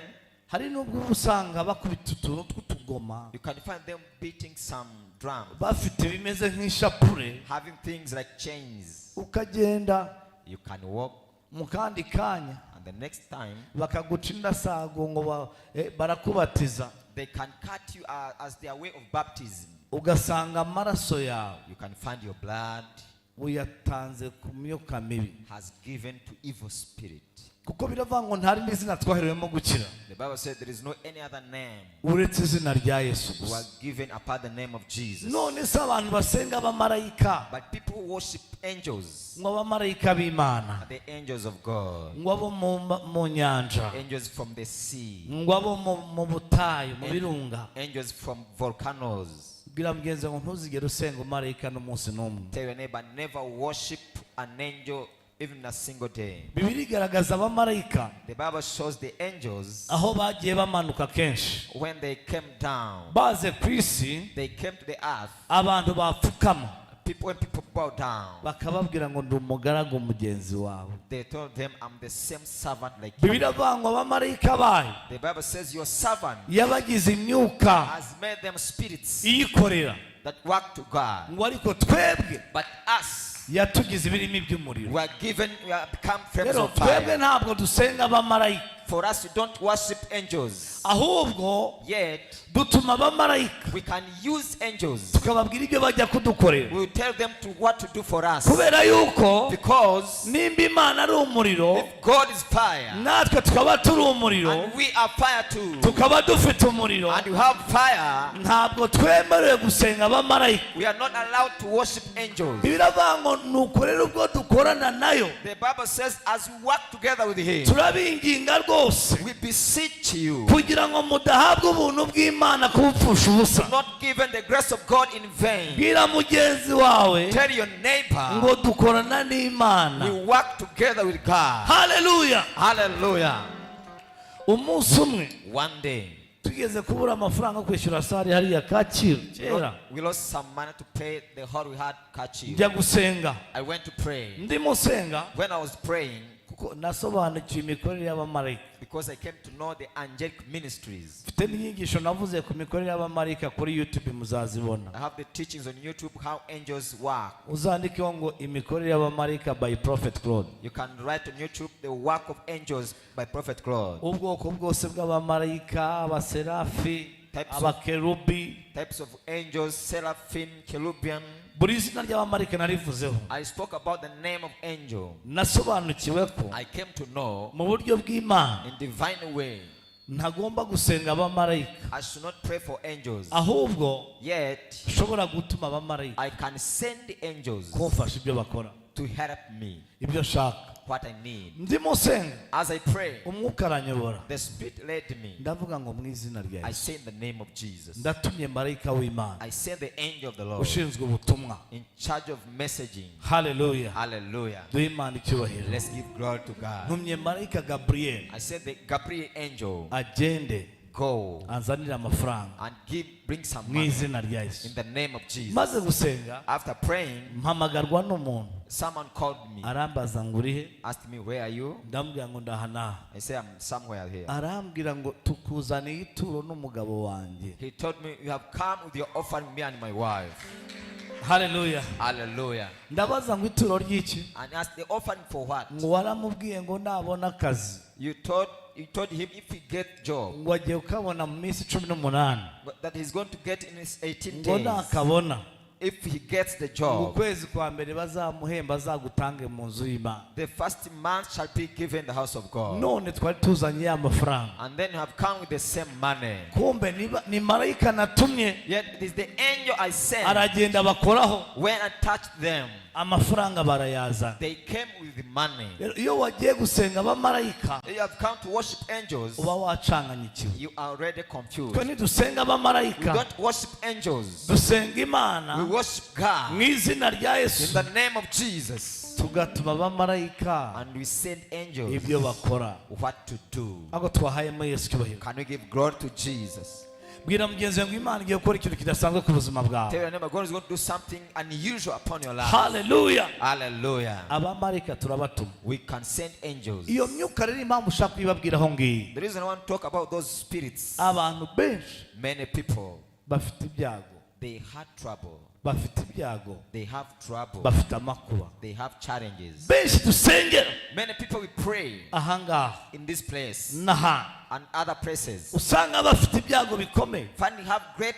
hari n'ubwo usanga bakubita utuntu tw'utugoma, you can find them beating some drums, bafite bimeze nk'ishapure, having things like chains. ukagenda You can walk, mu kandi kanya and the next time bakaguca indasago ngo barakubatiza, they can cut you as their way of baptism. ugasanga amaraso yawe You can find your blood uyatanze ku myuka mibi. has given to evil spirit. Kuko biravuga ngo nta rindi zina twaherewemo gukira The Bible said there is no any other name uretse izina rya Yesu who are gusa. given apart the name of Jesus. None se abantu basenga abamarayika, But people who worship angels ngo abamarayika b'Imana, are the angels of God, ngo abo mu nyanja, angels from the sea, ngo abo mu butayu, mu birunga. angels from volcanoes. Bwira mugenzi ngo ntuzigere usenga umarayika n'umunsi n'umwe. Tell your neighbor, never worship an angel even a single day. Bibiri igaragaza abamarayika The Bible shows the angels aho bagiye bamanuka kenshi, when they came down, baze ku isi, they came to the earth. abantu bapfukama When people bow down, bakababwira ngo ndi umugaragu mugenzi wawe. they told them, I'm the same servant like Bibiri you. avuga ngo abamarayika bayo The Bible says your servant yabagize imyuka has made them spirits iyikorera, that work to God. ngo ariko twebwe But us, yatugize ibirimi by'umuriro. we are given, we are become flames Rero of twebwe fire. ntabwo dusenga abamarayika, For us, we don't worship angels. ahubwo Yet, dutuma abamarayika we can use angels. tukababwira ibyo bajya kudukorera, We will tell them to what to do for us. kubera yuko Because nimba Imana ari umuriro, if God is fire, natwe tukaba turi umuriro, and we are fire too, tukaba dufite umuriro, and you have fire, ntabwo twemerewe gusenga abamarayika. we are not allowed to worship angels. Biravuga ngo nuko rero ubwo dukorana nayo, The Bible says, as we work together with Him, turabinginga rwose we beseech you, kugira ngo mudahabwa ubuntu bw'Imana kubupfusha ubusa. not given the grace of God in vain. Bwira mugenzi wawe Tell your neighbor, ngo dukorana n'Imana. we work together with God. Haleluya. Hallelujah. Umunsi umwe One day, tugeze kubura amafaranga yo kwishyura sare hariya Kacyiru kera, we lost some money to pay the hall we had catching. njya gusenga. I went to pray. Ndimo senga When I was praying, kuko nasobanukiwe imikorere y'abamarayika. because I came to know the angelic ministries. Mfite n'inyigisho navuze ku mikorere y'abamarayika kuri YouTube, muzazibona. I have the teachings on YouTube how angels work. Uzandikeho ngo imikorere y'abamarayika by Prophet Claude. You can write on YouTube the work of angels by Prophet Claude. Ubwoko bwose bw'abamarayika, abaserafi, Types of- abakerubi, Types of angels, seraphim, cherubian. buri zina ry'abamarayika narivuzeho I spoke about the name of angel. nasobanukiwe ko I came to know mu buryo bw'Imana in divine way ntagomba gusenga abamarayika I should not pray for angels. ahubwo Yet ushobora gutuma abamarayika I can send angels kumfasha ibyo bakora to help me ibyo nshaka what I need. ndimo senga As I pray, umwuka aranyobora the Spirit led me. ndavuga ngo mu izina rya I Yesu say in the name of Jesus. ndatumye marayika w'Imana I send the angel of the Lord ushinzwe ubutumwa in charge of messaging. haleluya Hallelujah. duhe Imana icyubahiro Let's give glory to God. ntumye marayika Gabriel I said the Gabriel angel agende go anzanire amafaranga and bring some mu money izina rya Yesu in the name of Jesus. maze gusenga After praying, mpamagarwa n'umuntu someone called me, arambaza ngo urihe asked me, where are you? ndamubwira ngo ndahana I say, I'm somewhere here. arambwira ngo tukuzaniye ituro n'umugabo wanjye He told me, you have come with your offering, me and my wife. haleluya Hallelujah. ndabaza ngo ituro ry'iki And asked the offering for what? ngo waramubwiye ngo nabona akazi You told him if he get job, ngo agiye ukabona mu minsi 18 that he's going to get in his 18 ngo days. nakabona If he gets the ngo job, ukwezi kwa mbere bazamuhemba azagutange mu nzu y'Imana the first month shall be given the house of God. none twari tuzanye ya mafaranga And then you have come with the same money. kumbe ni marayika natumye Yet it is the angel I sent. aragenda bakoraho When I touched them, amafaranga barayazana they came with the money. Rero iyo wagiye gusenga abamarayika You have come to worship angels, uba wacanganyikiwe you are already confused. twe ntidusenga We abamarayika don't worship angels. dusenga We Imana worship God mu izina rya in Yesu the name of Jesus. tugatuma abamarayika And we send angels ibyo bakora what to do. ahubwo twahayemo Yesu cyubahiro Can we give glory to Jesus? bwira mugenzi wawe ngo Imana igiye gukora ikintu kidasanzwe ku buzima Tell bwawe your neighbor, God is going to do something unusual upon your life. haleluya Hallelujah. abamarayika turabatuma We can send angels. iyo myuka rero impamvu ushaka kuyibabwiraho ngiyi The reason I want to talk about those spirits, abantu benshi many people, bafite ibyago they had trouble. bafite ibyago They have trouble. bafite amakuba They have challenges. benshi dusengera Many people we pray ahangaha in this place n'ahandi and other places. usanga bafite ibyago bikomeye Find they have great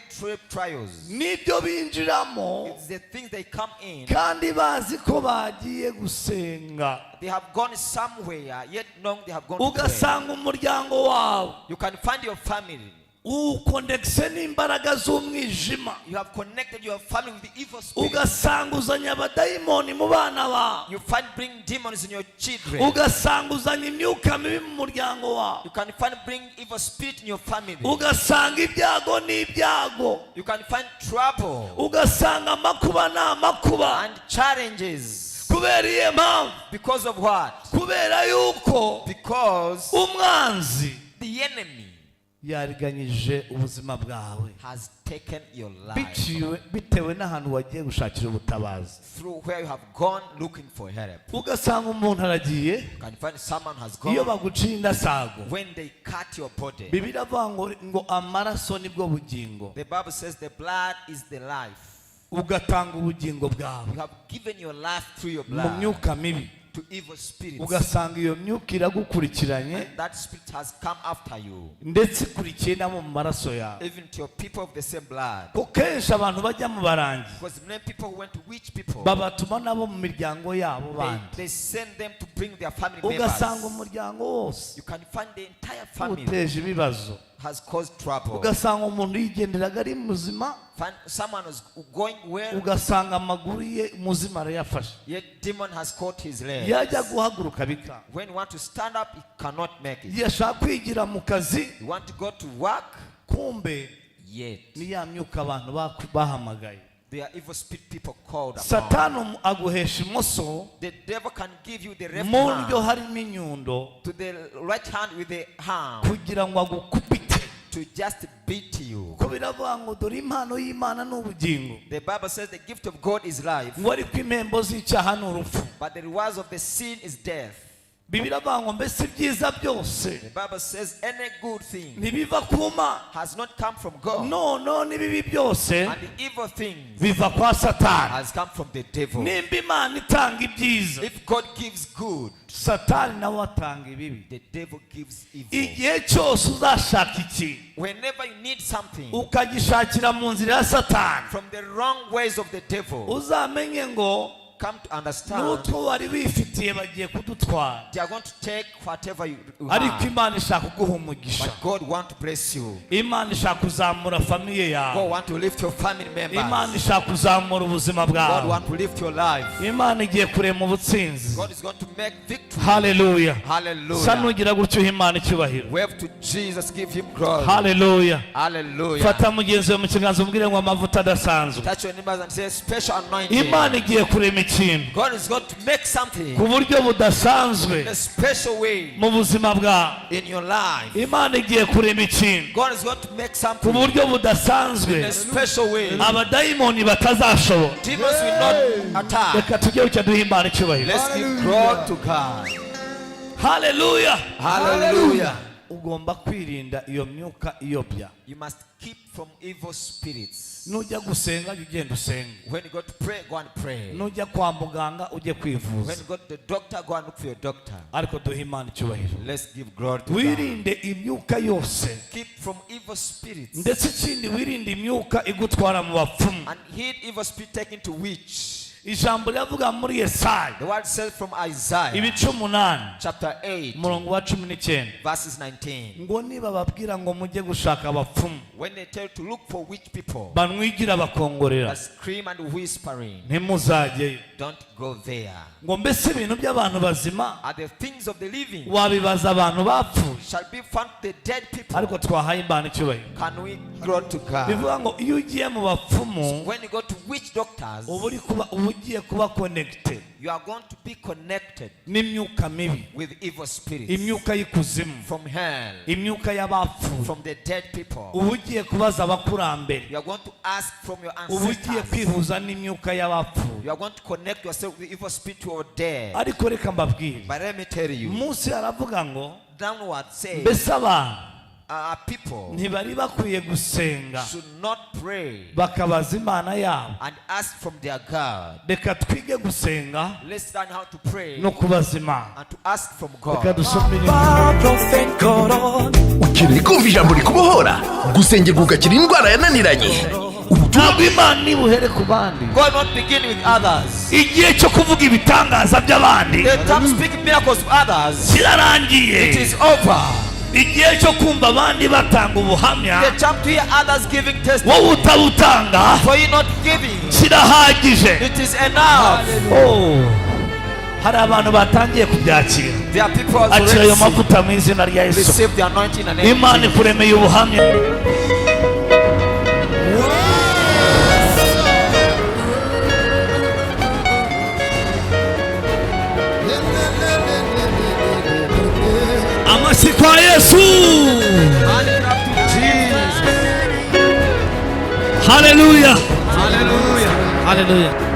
trials. n'ibyo binjiramo It's the things they come in. kandi bazi ko bagiye gusenga They have gone somewhere, yet knowing they have gone to pray. ugasanga umuryango wawe You can find your family. ukonekise n'imbaraga z'umwijima You have connected your family with the evil spirit. ugasanga uzanye abadayimoni mu bana bawe You find bring demons in your children. ugasanga uzanye imyuka mibi mu muryango wawe You can find bring evil spirit in your family. ugasanga ibyago n'ibyago You can find trouble ugasanga amakuba n'amakuba and challenges. kubera iyo mpamvu Because of what? kubera yuko Because umwanzi the enemy yariganyije ubuzima bwawe has taken your life bitewe n'ahantu wagiye gushakira ubutabazi through where you have gone looking for help. ugasanga umuntu aragiye You can find someone has iyo gone baguciye indasago when they cut your body. Bibiliya avuga ngo amaraso nibwo bugingo The Bible says the blood is the life. ugatanga ubugingo bwawe You have given your life through your mu blood myuka mibi to evil spirits. ugasanga iyo myuka iragukurikiranye And that spirit has come after you, ndetse ikurikiye nabo mu maraso yawe even to your people of the same blood. ko kenshi abantu bajya mu barangi Because many people who went to witch people, babatuma nabo mu miryango yabo bandi they send them to bring their family ugasanga members. umuryango wose You can find the entire family uteje ibibazo has caused trouble. ugasanga umuntu yigenderaga ari muzima Find someone is going well, ugasanga amaguru ye muzima arayafashe yet demon has caught his leg. yajya guhaguruka bika When you want to stand up, he cannot make it. yashaka kwigira mu kazi You want to go to work, kumbe yet ni ya myuka abantu bahamagaye they are evil spirit people called upon. satani aguhesha imoso The devil can give you the left mu ndyo hand harimo inyundo to the right hand with the arm kugira ngo agukubite to just beat you. ko biravuga ngo dore impano y'Imana n'ubugingo The Bible says the gift of God is life, ngo ariko impembo z'icyaha ni urupfu but the rewards of the sin is death. Biblia bango mbese byiza byose The Bible says any good thing ntibiva kuma has not come from God. no nibibi byose And the evil things biva kwa Satani. has come from the devil. Nimba Imana itanga ibyiza, If God gives good, Satani nawe atanga ibibi. the devil gives evil. Igihe cyose uzashaka iki Whenever you need something ukagishakira mu nzira ya Satani, from the wrong ways of the devil, uzamenye ngo come to understand n'utwo wari wifitiye bagiye kudutwara, they are going to take whatever you ariko have. Imana ishaka kuguha umugisha. But God wants to bless you. Imana ishaka kuzamura famiye God yawe. wants to lift your family members. Imana ishaka kuzamura ubuzima God bwawe. wants to lift your life. Imana igiye kurema ubutsinzi. God is going to make victory. Haleluya. Sa Hallelujah. nugira gutyo uha Imana icyubahiro. Wave to Jesus, give him glory. Haleluya. Hallelujah. Fata mugenzi wawe mu kiganza umubwire ngo amavuta adasanzwe. Touch your neighbors and say special anointing. Imana igiye kurema ikintu God is going to make something ku buryo budasanzwe in a special way mu buzima bwawe. in your life. Imana igiye kurema ikintu God is going to make ku something buryo in budasanzwe a special way. abadayimoni batazashobora. Demons will not attack. Reka tujye gucya duha Imana icyubahiro. Let's give glory to God. Haleluya. Hallelujah. Ugomba kwirinda iyo myuka iyobya. You must keep from evil spirits. Nujya gusenga jya ugenda usenge. When you go to pray, go and pray. Nujya kwa muganga ujye When kwivuza. you go to the doctor, go and look for your doctor. Ariko duha Imana icyubahiro. Let's give glory to God. Wirinde imyuka yose, Keep from evil spirits. ndetse ikindi wirinde imyuka igutwara mu bapfumu. And heed evil spirit taken to witch. Ijambo riravuga muri Yesaya The word says from Isaiah ibice 8 chapter 8 umurongo wa 19 verses 19. ngo niba babwira ngo mujye gushaka abapfumu When they tell you to look for witch people banwigira bakongorera, that scream and whispering, ntimuzajyeyo. don't go there. Ngo mbese ibintu by'abantu bazima Are the things of the living wabibaza abantu bapfuye? shall be found the dead people? Ariko twahaye Imana icyubahiro. Can we glory to God? Bivuga ngo iyo ugiye mu bapfumu When you go to witch doctors, uba ugiye kuba connected you are going to be connected n'imyuka mibi, with evil spirits imyuka y'ikuzimu, from hell, imyuka y'abapfuye. from the dead people. Uba ugiye kubaza abakurambere, You are going to ask from your uba ugiye ancestors. kwihuza n'imyuka y'abapfuye. You are going to connect yourself with the evil spirit who are dead. Ariko reka mbabwire, But let me tell you, Munsi aravuga ngo downward say, mbese abantu people ntibari bakwiye gusenga should not pray bakabaza Imana yabo. and ask from their God. Reka twige gusenga Let's learn how to pray no kubaza Imana. and to ask from Reka God. dusomere Prophet Claude. ukeneye kumva ijambo rikubohora gusengerwa ugakira indwara yananiranye ntabwo Imana nibuhere ku bandi. God won't begin with others. Igihe cyo kuvuga ibitangaza by'abandi The time speaking miracles of others, kirarangiye. it is over. Igihe cyo kumva abandi batanga ubuhamya The time to hear others giving wowe testimony, utabutanga for you not giving, kirahagije. it is enough. Hari abantu batangiye kubyakira. There are people who Akira ayo already mavuta mu izina rya Yesu. receive the anointing and everything. Imana ikuremeye ubuhamya. Amashyi kwa Yesu. Hand it up to Jesus. Haleluya. Hallelujah. Haleluya.